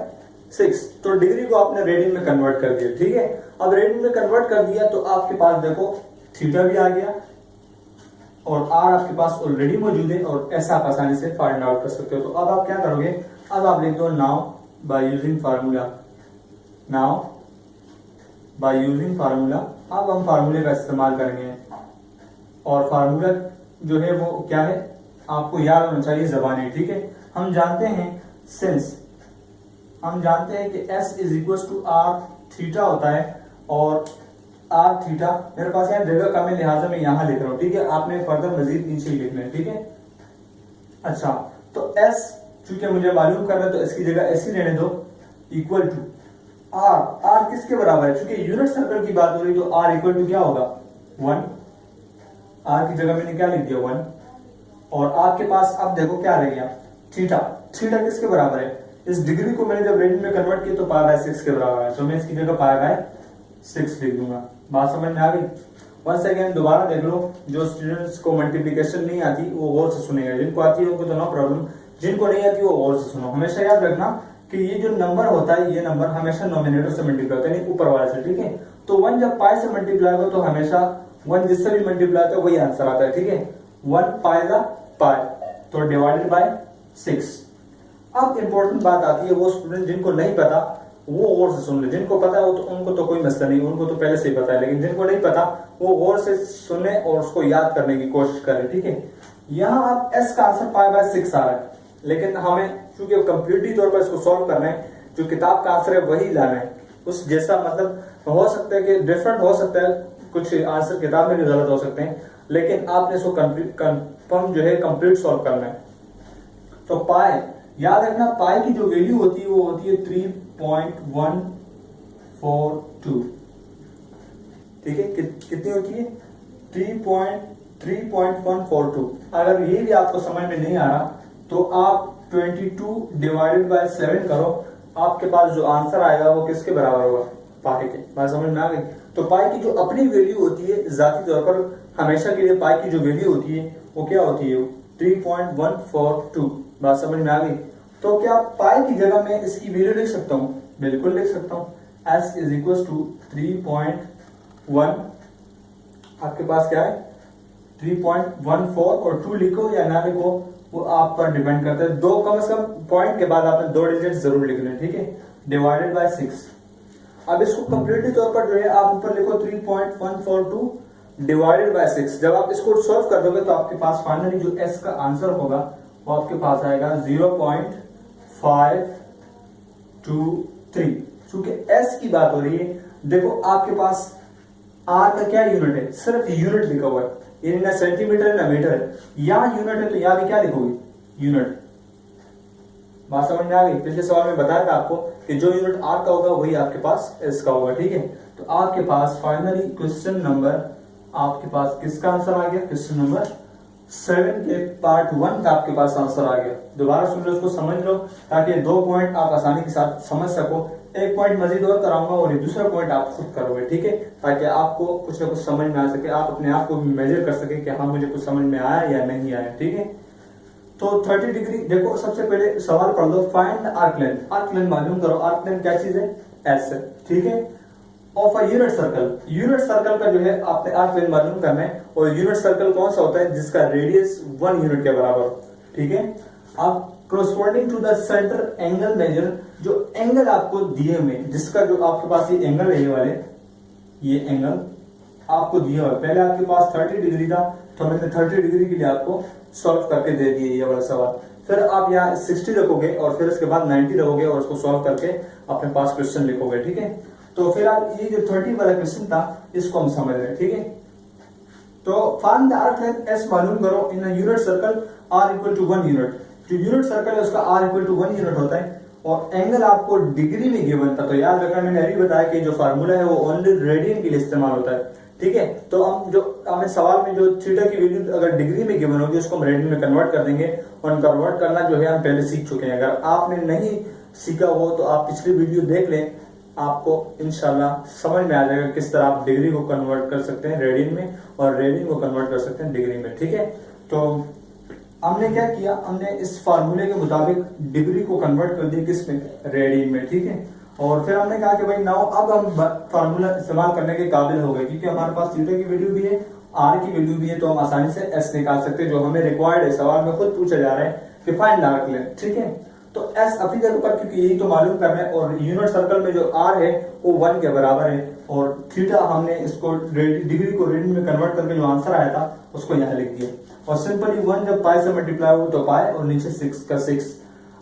6, तो डिग्री को आपने रेडियन में कन्वर्ट कर दिया, ठीक है। अब रेडियन में कन्वर्ट कर दिया तो आपके पास देखो थीटा भी आ गया और आर आपके पास ऑलरेडी मौजूद है, और ऐसा आप आसानी से फाइंड आउट कर सकते हो। तो अब आप क्या करोगे, अब आप लिख दो now by using formula, now by using formula. अब हम फार्मूले का इस्तेमाल करेंगे, और फार्मूला जो है वो क्या है, आपको याद होना चाहिए ज़बानी, ठीक है। हम जानते हैं सिंस, हम जानते हैं कि S is equal to r theta होता है, और आर थीटा, मेरे पास यहाँ जगह कम है लिहाजा मैं यहाँ लिख रहा हूँ, ठीक है। आपने फर्दर मजीद नीचे ही लिखना है, ठीक है। अच्छा, तो S चूंकि मुझे मालूम करना है तो इसकी जगह S ही रहने दो, इक्वल टू आर, आर किसके बराबर है, चूंकि यूनिट सर्कल की बात हो रही तो आर इक्वल टू क्या होगा 1, आर की जगह मैंने क्या लिख दिया 1, और आपके पास अब देखो क्या रह गया थीटा, थीटा किसके बराबर है, इस डिग्री को मैंने जब रेडियन में कन्वर्ट किया तो पाई बाय 6 के बराबर है, तो मैं इसकी जगह पाई बाय 6 लिख दूंगा। बात समझ में आ गई? वन सेकेंड दोबारा देख लो, जो स्टूडेंट्स को मल्टीप्लिकेशन नहीं आती वो गौर से सुनेगा, जिनको आती है उनको तो नो प्रॉब्लम, जिनको नहीं आती वो गौर से सुनो। हमेशा याद रखना कि ये जो नंबर होता है, ये नंबर हमेशा नॉमिनेटर से मल्टीप्लाई होता है, ऊपर वाले से, ठीक है। तो 1 जब पाई से मल्टीप्लाई हो तो हमेशा 1 जिससे भी मल्टीप्लाई होता है वही आंसर आता है, ठीक है। 1 पाई द पाई, तो डिवाइडेड बाय 6। अब इंपॉर्टेंट बात आती है, वो स्टूडेंट जिनको नहीं पता वो गौर से सुन ले, जिनको पता है वो तो उनको तो कोई मसला नहीं, उनको तो पहले से ही पता है, लेकिन जिनको नहीं पता वो गौर से सुने और उसको याद करने की कोशिश करें, ठीक है। यहाँ आप S का आंसर पाई बाय 6 आ रहा है, लेकिन हमें चूंकि कंप्लीटली तौर पर इसको सॉल्व करना है, जो किताब का आंसर है वही लाना है, उस जैसा, मतलब हो सकता है कि डिफरेंट हो सकता है, कुछ आंसर किताब में भी गलत हो सकते हैं, लेकिन आपने इसको कंफर्म जो है कंप्लीट सॉल्व करना है। तो पाई याद रखना, पाई की जो वैल्यू होती है वो होती है 3.142, ठीक है। कितनी होती है 3.142। अगर ये भी आपको समझ में नहीं आ रहा तो आप 22 डिवाइडेड बाय 7 करो, आपके पास जो आंसर आएगा वो किसके बराबर होगा, पाई के। बात समझ में आ गई? तो पाई की जो अपनी वैल्यू होती है जाती तौर पर हमेशा के लिए पाई की जो वैल्यू होती है वो क्या होती है 3.142। बात समझ में आ गई? तो क्या पाई की जगह मैं इसकी वैल्यू लिख सकता हूँ? बिल्कुल लिख सकता हूँ। S इज इक्वल टू 3.1, आपके पास क्या है 3.14 और 2 लिखो या ना लिखो, वो आप पर डिपेंड करता है। दो कम से कम पॉइंट के बाद आपने 2 डिजिट जरूर लिख लें, ठीक है। Divided by 6। अब इसको कंप्लीटली तौर पर जो है आप ऊपर लिखो 3.142 डिवाइडेड बाय 6। जब आप इसको सॉल्व कर दोगे तो आपके पास फाइनली जो एस का आंसर होगा वो आपके पास आएगा 0.523। चूंकि एस की बात हो रही है, देखो आपके पास आर का क्या यूनिट है, सिर्फ यूनिट लिखा हुआ है, ये ना सेंटीमीटर ना मीटर है। यहां यूनिट है तो यहां भी क्या लिखोगे, यूनिट। बात समझ में आ गई। पिछले सवाल में बताया था आपको कि जो यूनिट आर का होगा वही आपके पास एस का होगा, ठीक है। तो आपके पास फाइनली क्वेश्चन नंबर आपके पास किसका आंसर आ गया, क्वेश्चन नंबर 7 के पार्ट 1 का आपके पास आंसर आ गया। दोबारा सुन लो, उसको समझ लो ताकि 2 पॉइंट आप आसानी के साथ समझ सको। एक पॉइंट मजीद और कराऊंगा और ये दूसरा पॉइंट आप खुद करोगे, ठीक है, ताकि आपको कुछ ना कुछ समझ में आ सके, आप अपने आप को मेजर कर सके कि हाँ मुझे कुछ समझ में आया या नहीं आया, ठीक है। तो 30 डिग्री देखो, सबसे पहले सवाल पढ़ लो, find arc length. Arc length मालूम करो, आर्क लेंथ क्या चीज है, एस है, ठीक है। Of a unit circle, unit circle का जो है आपने आर्क लेंथ मालूम करना है। और यूनिट सर्कल कौन सा होता है, जिसका रेडियस 1 यूनिट के बराबर हो, ठीक है। आप corresponding to the centre angle measure, जो एंगल आपको दिए हुए, जिसका जो आपके पास ये एंगल है, ये वाले ये एंगल आपको दिया हुआ है। पहले आपके पास 30 डिग्री था तो मैंने 30 डिग्री के लिए आपको सॉल्व करके दे दिए ये वाला सवाल। फिर आप यहाँ 60 रखोगे और फिर उसके बाद 90 रखोगे और उसको सॉल्व करके अपने पास क्वेश्चन लिखोगे, ठीक है। तो फिर आप ये जो 30 वाला क्वेश्चन था इसको हम समझ रहे हैं, ठीक है। तो find the arc length s मालूम करो in a unit circle r equal to 1 unit. जो यूनिट सर्कल है उसका आर इक्वल टू 1 यूनिट होता है और एंगल आपको डिग्री में गिवन था। तो याद रखना, मैंने अभी बताया कि जो फार्मूला है वो ओनली रेडियन के लिए इस्तेमाल होता है, ठीक है। तो हम जो हमें सवाल में जो थीटा की वैल्यू अगर डिग्री में गिवन होगी उसको हम रेडियन में कन्वर्ट कर देंगे। और कन्वर्ट करना जो है हम पहले सीख चुके हैं। अगर आपने नहीं सीखा हो तो आप पिछली वीडियो देख लें, आपको इंशाल्लाह समझ में आ जाएगा किस तरह आप डिग्री को कन्वर्ट कर सकते हैं रेडियन में और रेडियन को कन्वर्ट कर सकते हैं डिग्री में, ठीक है। तो हमने क्या किया, हमने इस फार्मूले के मुताबिक डिग्री को कन्वर्ट कर दिया किसमें, रेडियन में, ठीक है। और फिर हमने कहा कि भाई नाउ अब हम फार्मूला इस्तेमाल करने के काबिल हो गए क्योंकि हमारे पास थीटा की वैल्यू भी है, आर की वैल्यू भी है, तो हम आसानी से एस निकाल सकते हैं जो हमें रिक्वायर्ड है। सवाल में खुद पूछा जा रहा है कि फाइंड आर्क लेंथ, ठीक है। तो एस अपनी जगह पर, क्योंकि यही तो मालूम करना है, और यूनिट सर्कल में जो आर है वो 1 के बराबर है और थीटा हमने इसको डिग्री को रेडियन में कन्वर्ट करके जो आंसर आया था उसको यहाँ लिख दिया। और सिंपली 1 जब पाई से मल्टीप्लाई हो तो पाई और नीचे 6 का 6।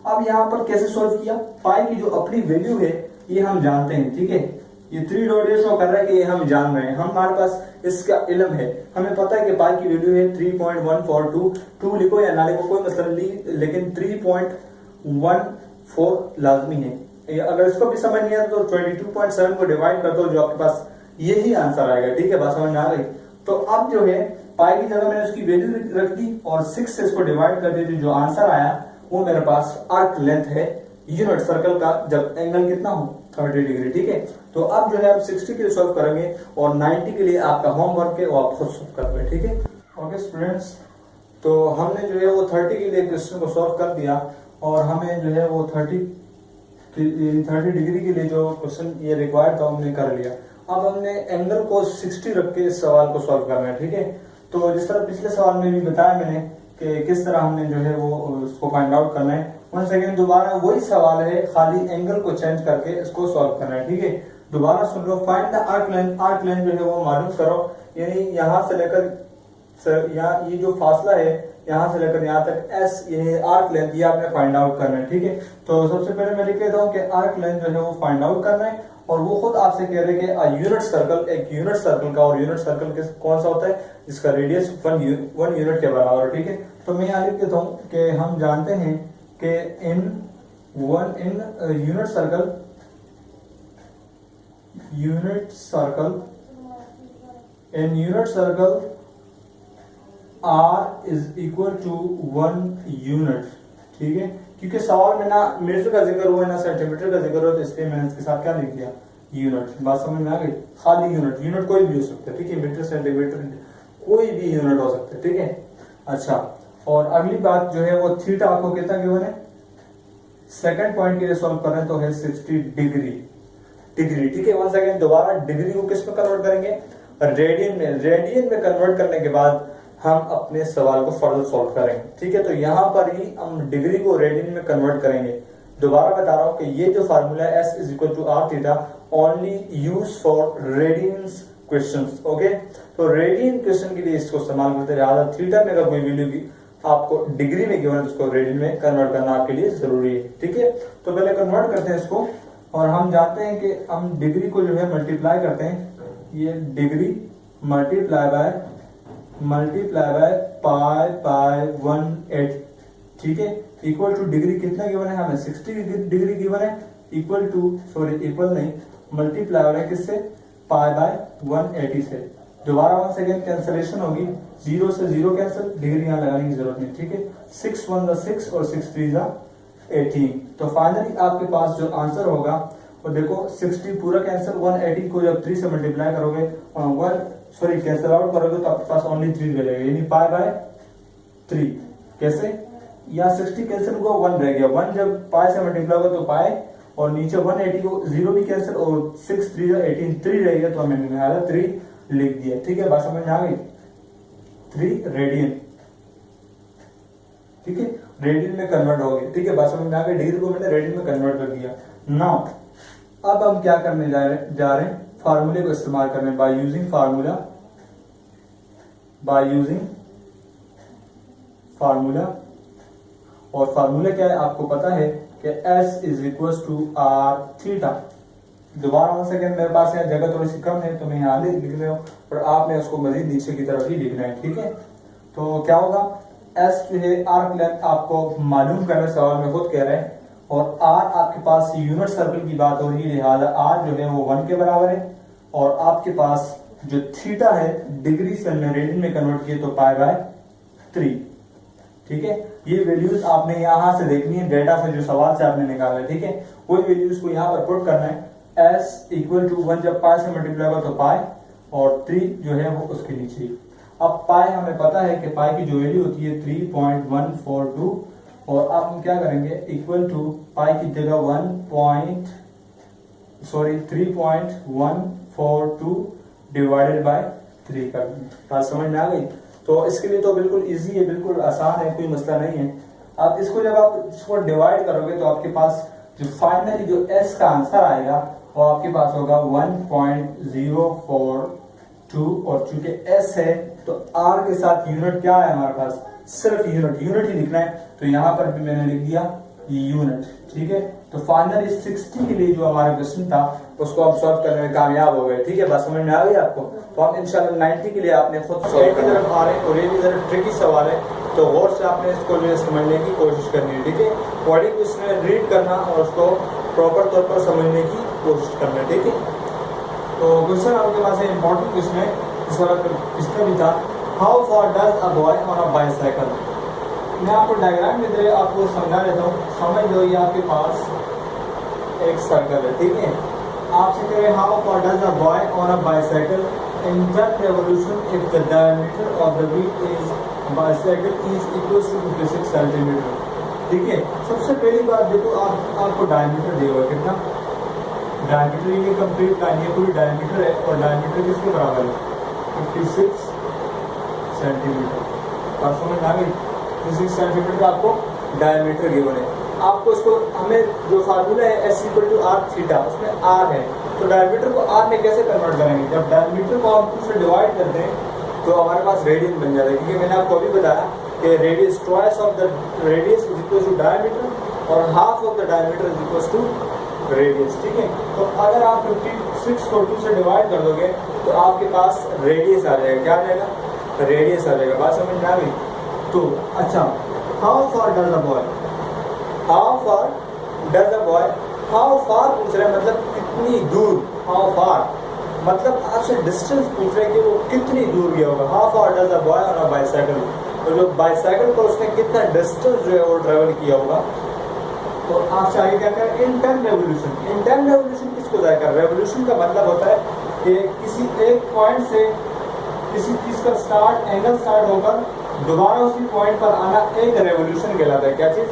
अब यहाँ पर कैसे सॉल्व किया, पाई की जो अपनी वैल्यू है ये हम जानते हैं, ठीक है। ये 3 डॉट शो कर रहा है कि ये हम जान रहे हैं, हमारे पास इसका इल्म है, हमें पता है कि पाई की वैल्यू है 3.142। 2 लिखो या ना लिखो कोई मसला नहीं, लेकिन 3.14 लाजमी है। अगर इसको भी समझ नहीं आता तो 22.7 को डिवाइड कर दो, जो आपके पास यही आंसर आएगा, ठीक है। बात समझ में आ गई। तो अब जो है पाई की जगह मैंने उसकी वैल्यू रख दी और 6 से इसको डिवाइड कर दी, जो आंसर आया वो मेरे पास आर्क लेंथ है यूनिट सर्कल का, जब एंगल कितना हो 30 डिग्री, ठीक है। तो अब जो है आप 60 के लिए सॉल्व करेंगे और 90 के लिए आपका होमवर्क है वो आप खुद सॉल्व करोगे, ठीक है। ओके स्टूडेंट्स, तो हमने जो है वो 30 के लिए क्वेश्चन को सॉल्व कर दिया और हमें जो है वो 30 डिग्री के लिए जो क्वेश्चन ये रिक्वायर्ड था हमने कर लिया। अब हमने एंगल को 60 रख के इस सवाल को सॉल्व करना है, ठीक है। तो जिस तरह पिछले सवाल में भी बताया मैंने कि किस तरह हमने जो है वो उसको फाइंड आउट करना है। 1 सेकेंड, दोबारा वही सवाल है, खाली एंगल को चेंज करके इसको सॉल्व करना है, ठीक है। दोबारा सुन लो, find the arc length. Arc length जो है वो मालूम करो, यानी यहाँ से लेकर यहाँ ये जो फासला है यहाँ से लेकर यहाँ तक एस, ये आर्क लेंथ, ये आपने फाइंड आउट करना है, ठीक है। तो सबसे पहले मैं लिख लेता हूँ कि आर्क लेंथ जो है वो फाइंड आउट करना है और वो खुद आपसे कह रहे हैं कि यूनिट सर्कल, एक यूनिट सर्कल का, और यूनिट सर्कल कौन सा होता है, जिसका रेडियस 1 यूनिट के बराबर, ठीक है। तो मैं यहाँ लिख देता हूँ कि हम जानते हैं कि in unit circle R is equal to 1 unit, ठीक है। क्योंकि सवाल में ना मीटर का जिक्र हुआ ना सेंटीमीटर का जिक्र हुआ, तो इसलिए मैंने इसके साथ क्या लिख दिया, यूनिट। बात समझ में आ गई, खाली यूनिट। यूनिट कोई भी हो सकता है, ठीक है, मीटर सेंटीमीटर कोई भी यूनिट हो सकता है, ठीक है। अच्छा, और अगली बात जो है वो थीटा आपको कितना गिवन है, सेकंड पॉइंट के लिए सॉल्व कर रहे हैं तो है 60 डिग्री, ठीक है। 1 सेकेंड, दोबारा डिग्री को किस में कन्वर्ट करेंगे, रेडियन में। रेडियन में कन्वर्ट करने के बाद हम अपने सवाल को फर्दर सॉल्व करेंगे। ठीक है, तो यहाँ पर ही हम डिग्री को रेडियन में कन्वर्ट करेंगे। दोबारा बता रहा हूँ कि ये जो फार्मूला है S is equal to r theta only use for radians questions. Okay, तो रेडियन क्वेश्चन के लिए इसको इस्तेमाल करते हैं। लिहाजा थीटा में अगर कोई वैल्यू की आपको डिग्री में गिवन है तो उसको रेडियन में कन्वर्ट करना आपके लिए जरूरी है। ठीक है, तो पहले कन्वर्ट करते हैं इसको, और हम जानते हैं कि हम डिग्री को जो है मल्टीप्लाई करते हैं, ये डिग्री मल्टीप्लाई बाय पाई 1/8। ठीक है, इक्वल टू डिग्री कितना गिवन है हमें 60 डिग्री गिवन है, इक्वल नहीं मल्टीप्लाई हो रहा है किससे, पाई बाय 180 से। दोबारा वन सेकेंड कैंसलेशन होगी, 0 से 0 कैंसिल, डिग्री यहाँ लगाने की जरूरत नहीं। ठीक है, 6 1 6 और 6 3 18। तो फाइनली आपके पास जो आंसर होगा वो देखो 60 पूरा कैंसिल, 180 को जब 3 से मल्टीप्लाई करोगे कैंसिल आउट करोगे तो आपके पास ओनली 3 रहेगा, यानी पाई बाय 3। कैसे, यहाँ 60 कैंसिल हुआ, 1 रह गया, 1 जब पाई से मल्टीप्लाई होगा तो पाई, और नीचे 180 को 0 भी कैंसिल, और 6 3 18 3 रहेगा, तो हमने 3 लिख दिया। ठीक है, बात समझ में आ गई, 3 रेडियन। ठीक है, रेडियन में कन्वर्ट हो गई। ठीक है, बात समझ में आ गई, डिग्री को मैंने रेडियन में कन्वर्ट कर दिया। नाउ अब हम क्या करने जा रहे हैं, फार्मूले को इस्तेमाल करने, बाय यूजिंग फार्मूला। और फार्मूला क्या है आपको पता है कि S is equal to r theta. दोबारा वन सेकेंड, मेरे पास यहाँ जगह थोड़ी सी कम है तो मैं यहाँ लिख रहा हूँ, पर आपने उसको मजीद नीचे की तरफ ही लिखना है। ठीक है, तो क्या होगा, S जो है आर्क लेंथ आपको मालूम करने सवाल में खुद कह रहे हैं, और R आपके पास यूनिट सर्कल की बात हो रही है, लिहाजा R जो है वो 1 के बराबर है, और आपके पास जो थीटा है डिग्री से हमने रेडियन में कन्वर्ट किया तो पाई बाय 3। ठीक है, ये वैल्यूज आपने यहां से देखनी है, डेटा से जो सवाल से आपने निकाला है। ठीक है, वही वैल्यूज को यहाँ पर पुट करना है। S इक्वल टू 1 जब पाई से मल्टीप्लाई होगा तो पाई, और 3 जो है वो उसके नीचे। अब पाई हमें पता है कि पाई की जो वैल्यू होती है 3.142, और अब हम क्या करेंगे, इक्वल टू पाई की जगह 3.142 डिवाइडेड बाय 3 कर देंगे। बात समझ में आ गई। तो इसके लिए तो बिल्कुल इजी है, बिल्कुल आसान है, कोई मसला नहीं है। अब इसको जब आप इसको डिवाइड करोगे तो आपके पास जो फाइनली जो S का आंसर आएगा वो आपके पास होगा 1.042, और चूंकि S है तो R के साथ यूनिट क्या है हमारे पास, सिर्फ यूनिट ही लिखना है, तो यहाँ पर भी मैंने लिख दिया यूनिट। ठीक है, तो फाइनली 60 के लिए जो हमारा क्वेश्चन था उसको हम सॉल्व करने में कामयाब हो गए। ठीक है, बात समझ में आ गई आपको। तो हम इंशाल्लाह 90 के लिए आपने खुद सॉल्व की तरफ आ रहे हैं, और ये भी जरा ट्रिकी सवाल है, तो गौर से आपने इसको जो है समझने की कोशिश करनी है। ठीक है, बॉडी को इसमें रीड करना और उसको प्रॉपर तौर पर समझने की कोशिश करना। ठीक है, तो क्वेश्चन आपके पास है, इंपॉर्टेंट क्वेश्चन है, इसका भी था, how far does a boy on a bicycle. मैं आपको डायग्राम में दे आपको समझा देता हूँ, समझ लो। ये आपके पास एक सर्कल है। ठीक है, आपसे कह रहे how far does a boy on a bicycle in 10 revolution if the diameter of the wheel is bicycle is equal to 56 centimetre. ठीक है, सबसे पहली बात देखो, आपको डायमीटर दिया हुआ है, कितना डायमीटर, ये कंप्लीट लाइन ये पूरी डायमीटर है, और डायमीटर किसके बराबर है 56 सेंटीमीटर। बात समझ आ गई, 56 सेंटीमीटर का आपको डायमीटर गिवन है। आपको इसको हमें जो फार्मूला है S equal to r theta, उसमें R है, तो डायमीटर को R में कैसे कन्वर्ट करेंगे, जब डायमीटर को हम 2 से डिवाइड करते हैं तो हमारे पास रेडियन बन जाता है, क्योंकि मैंने आपको अभी बताया कि radius twice of the radius is equal to diameter, और half of the diameter is equal to radius. ठीक है, तो अगर आप 56 को 2 से डिवाइड कर दोगे तो आपके पास रेडियस आ जाएगा, क्या आ जाएगा, रेडियस आ जाएगा। बात समझ में आ गई। तो अच्छा, how far does a boy, how far does a boy, how far पूछ रहे हैं मतलब कितनी दूर, हाउ फार मतलब आपसे डिस्टेंस पूछ रहे हैं कि वो कितनी दूर गया होगा। How far does a boy on a bicycle, तो जो बाइसाइकिल पर उसने कितना डिस्टेंस जो है वो ट्रेवल किया होगा। तो आपसे आगे क्या करें, इन 10 रेवोल्यूशन। इन 10 रेवोल्यूशन किसको जाएगा, रेवोल्यूशन का मतलब होता है कि किसी एक पॉइंट से किसी चीज का स्टार्ट एंगल स्टार्ट होकर दोबारा उसी पॉइंट पर आना एक रेवोल्यूशन कहलाता है। क्या चीज,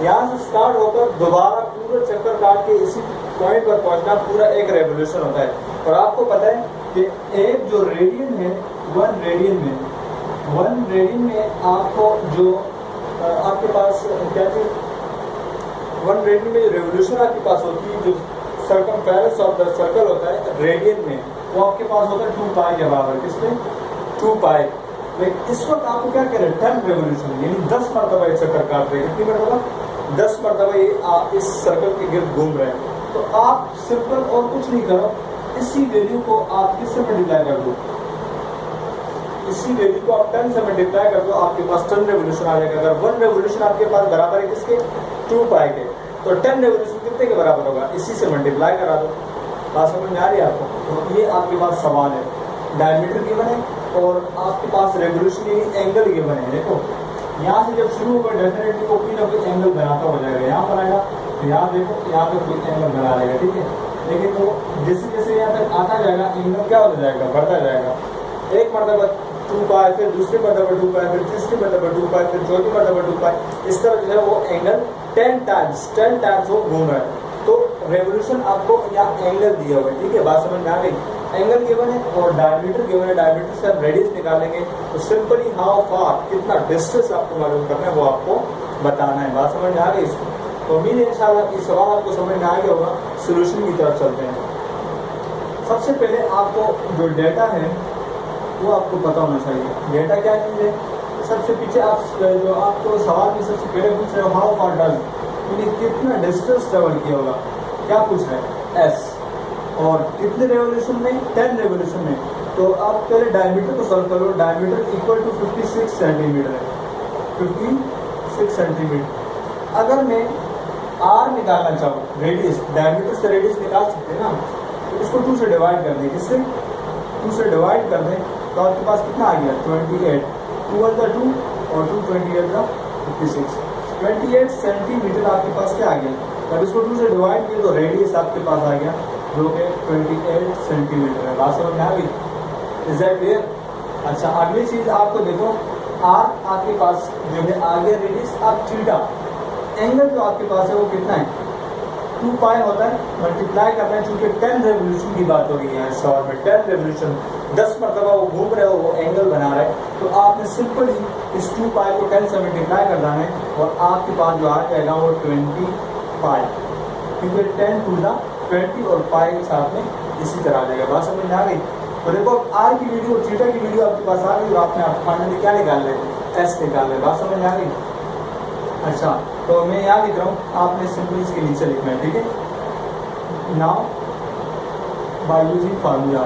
यहाँ से स्टार्ट होकर दोबारा पूरा चक्कर काट के इसी पॉइंट पर पहुंचना पूरा एक रेवोल्यूशन होता है। और आपको पता है कि एक जो रेडियन है 1 रेडियन में 1 रेडियन में आपको जो आपके पास क्या चीज़ 1 रेडियन में जो रेवोल्यूशन आपके पास होती है, जो सर्कमफेरेंस ऑफ द सर्कल होता है रेडियन में, वो आपके पास होता है 2 पाई के बराबर। किसमें? 2 पाई। लेकिन इस वक्त आपको क्या करें? 10 रेवोल्यूशन, यानी 10 मरतबा एक चक्कर काट रहे हैं। कितनी मरतबा? 10 मरतबा ये आप इस सर्कल के गिर्द घूम रहे हैं। तो आप सिंपल और कुछ नहीं करो, इसी वैल्यू को आप किससे मल्टीप्लाई कर दो? इसी वैल्यू को आप 10 से मल्टीप्लाई कर दो, आपके पास 10 रेवोल्यूशन आ जाएगा। अगर 1 रेवोल्यूशन आपके पास बराबर है किसके? 2 पाई के, तो 10 रेवोल्यूशन कितने के बराबर होगा? इसी से मल्टीप्लाई करा दो। बात समझ में आ रही है आपको? तो ये आपके पास सवाल है, डायमीटर गिवन है और आपके पास रेवोल्यूशन एंगल गिवन है। देखो यहाँ से जब शुरू होगा डेफिनेटली वो कोई ना कोई एंगल बनाता हो जाएगा। यहाँ पर आएगा तो यहाँ देखो, यहाँ पे कोई एंगल बना रहेगा, ठीक है। लेकिन वो जैसे जैसे यहाँ तक आता जाएगा एंगल क्या होता जाएगा? बढ़ता जाएगा। एक मरतबा 2 पाई, फिर दूसरी मरतबा 2 पाई, फिर तीसरी मरतबा 2 पाई, फिर चौथी मरतबा 2 पाई। इस तरह जो है वो एंगल 10 टाइम्स वो घूम रहा है। तो रेवोल्यूशन आपको यहाँ एंगल दिया हुआ है, ठीक है। बात समझ में आ गई? एंगल गिवन है और डायमीटर गिवन है। डायमीटर से हम रेडियस निकालेंगे, तो सिंपली हाउ फार, कितना डिस्टेंस आपको मालूम करना है वो आपको बताना है। बात समझ में आ गई इसको? तो उम्मीद है इंशाल्लाह ये सवाल आपको समझ में आ गया होगा। सोल्यूशन की तरफ चलते हैं। सबसे पहले आपको जो डेटा है वो आपको पता होना चाहिए। डेटा क्या चीज़ है? सबसे पीछे आप जो आपको सवाल में सबसे पहले पूछ रहे हो हाउ फार डज, यानी कितना डिस्टेंस ट्रेवल किया होगा। क्या पूछ रहे हैं? एस। और कितने रेवोल्यूशन में? 10 रेवोल्यूशन में। तो आप पहले डायमीटर को सॉल्व करो। डायमीटर इक्वल टू 56 सेंटीमीटर है, 56 सेंटीमीटर। अगर मैं आर निकालना चाहूँ, रेडियस, डायमीटर से रेडियस निकाल सकते हैं ना, तो इसको 2 से डिवाइड कर दें। किससे? 2 से डिवाइड कर दें तो आपके पास कितना आ गया? 28। 2 × 2 और 2 28 का 56, 28 सेंटीमीटर आपके पास क्या आ गया? जब इसको 2 से डिवाइड किया तो रेडियस आपके पास आ गया जो कि 28 सेंटीमीटर है। बात समझ में आ गई? Is that clear? अच्छा, अगली चीज़ आपको देखो, आर आपके पास जो है आ गया रेडियस। अब थीटा एंगल जो आपके पास है वो कितना है? 2 पाई होता है, मल्टीप्लाई करना है। चूंकि 10 रेवोल्यूशन की बात हो रही है इस सवाल में, 10 रेवोल्यूशन, 10 मरतबा वो घूम रहे हो, वो एंगल बना रहे हैं। तो आपने सिंपली इस 2 पाई को 10 से मल्टीप्लाई कर देना है और आपके पास जो आ जाएगा वो 20 पाई, क्योंकि 10 टू द 20 और पाई साथ में इसी तरह आ जाएगा। बात समझ में आ गई? तो देखो आर की वीडियो और थीटा की वीडियो आपके पास आ गई और आपने फाइनली क्या निकाल रहे? एस निकाल रहे। बात समझ में आ गई? अच्छा, तो मैं यहाँ लिख रहा हूँ, आपने सिंपली इसके नीचे लिखना है, ठीक है। नाउ बाय यूजिंग फार्मूला,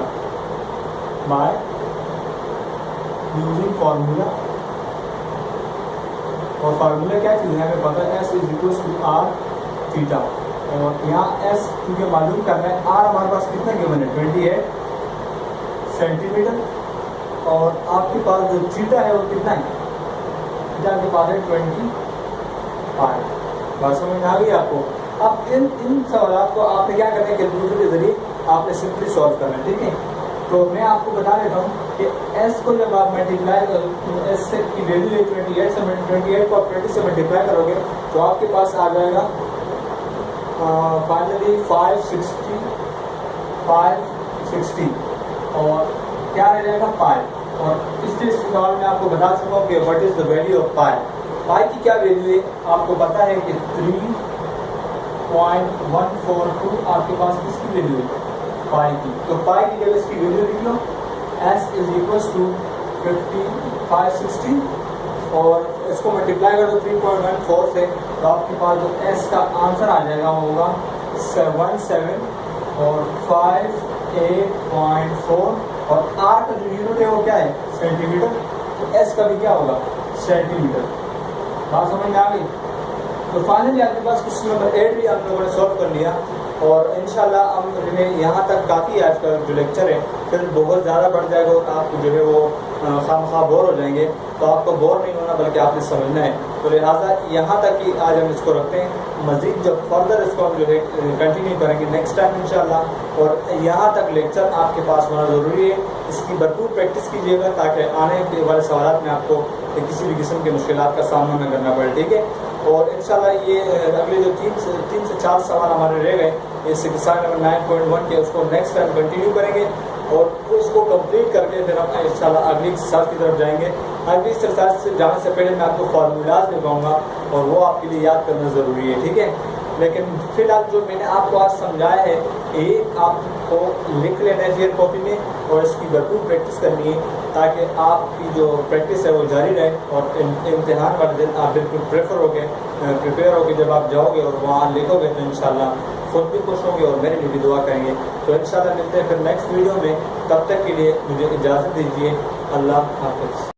और फार्मूला क्या चीज़ है हमें पता है, S is equal to r theta. और यहाँ एस क्योंकि मालूम करना है, आर हमारे पास कितना गिवन है? 28 सेंटीमीटर। और आपके पास जो थीटा है वो कितना है? थीटा आपके पास है 20 पाई। बात समझ में आ गई आपको? अब इन सवालों को आपने क्या करना है? कैलकुलेटर के जरिए आपने सिंपली सॉल्व करना है, ठीक है। तो मैं आपको बता देता हूँ कि s को जब आप मल्टीप्लाई करो तो s से की वैल्यू है 28 से 28 को आप 20 से मल्टीप्लाई करोगे तो आपके पास आ जाएगा फाइनली 560 और क्या रह जाएगा? पाई। और पिछले सवाल में आपको बता चुका हूँ कि what is the value of pi. Pi की क्या वैल्यू है? आपको पता है कि 3.142 आपके पास किसकी वैल्यू है? पाई की। तो पाई की जगह इसकी वैल्यू लिख लो, s इज इक्वल टू 560 और इसको मल्टीप्लाई कर दो 3.14 से, तो आपके पास जो s का आंसर आ जाएगा वो होगा 17 और 58.4 और r का जो यूनिट है वो क्या है? सेंटीमीटर। तो s का भी क्या होगा? सेंटीमीटर। बात समझ में आ गई? तो फाइनली आपके पास क्वेश्चन नंबर 8 भी आप लोगों ने सॉल्व कर लिया और इंशाल्लाह हम यहाँ तक काफ़ी आज का जो लेक्चर है, फिर बहुत ज़्यादा बढ़ जाएगा और आप जो है वो खामखा बोर हो जाएंगे। तो आपको बोर नहीं होना बल्कि आपने समझना है। तो लिहाजा यहाँ तक कि आज हम इसको रखते हैं, मज़ीद जब फर्दर इसको हम जो है कंटिन्यू करेंगे नेक्स्ट टाइम इंशाल्लाह। और यहाँ तक लेक्चर आपके पास होना ज़रूरी है, इसकी भरपूर प्रैक्टिस कीजिएगा ताकि आने वाले सवाल में आपको किसी भी किस्म की मुश्किलात का सामना न करना पड़े, ठीक है। और इंशाल्लाह ये अगले जो 3 से 4 सवाल हमारे रह गए इस एक्सरसाइज नंबर 9.1 के, उसको नेक्स्ट टाइम कंटिन्यू करेंगे और उसको कंप्लीट करके फिर हम इंशाल्लाह अगली एक्सरसाइज की तरफ जाएंगे। अगली एक्सरसाइज से जाने से पहले मैं आपको फार्मूलाज दिखाऊंगा और वो आपके लिए याद करना ज़रूरी है, ठीक है। लेकिन फिलहाल जो मैंने आपको आज समझाया है ये आपको लिख लेना है क्लियर कॉपी में और इसकी भरपूर प्रैक्टिस करनी है ताकि आपकी जो प्रैक्टिस है वो जारी रहे और इम्तिहान वाले दिन आप बिल्कुल प्रिपेयर होके जब आप जाओगे और वहाँ लिखोगे तो इंशाल्लाह खुद भी खुश होंगे और मेरे लिए भी दुआ करेंगे। तो इंशाल्लाह मिलते हैं फिर नेक्स्ट वीडियो में, तब तक के लिए मुझे इजाज़त दीजिए। अल्लाह हाफ़िज़।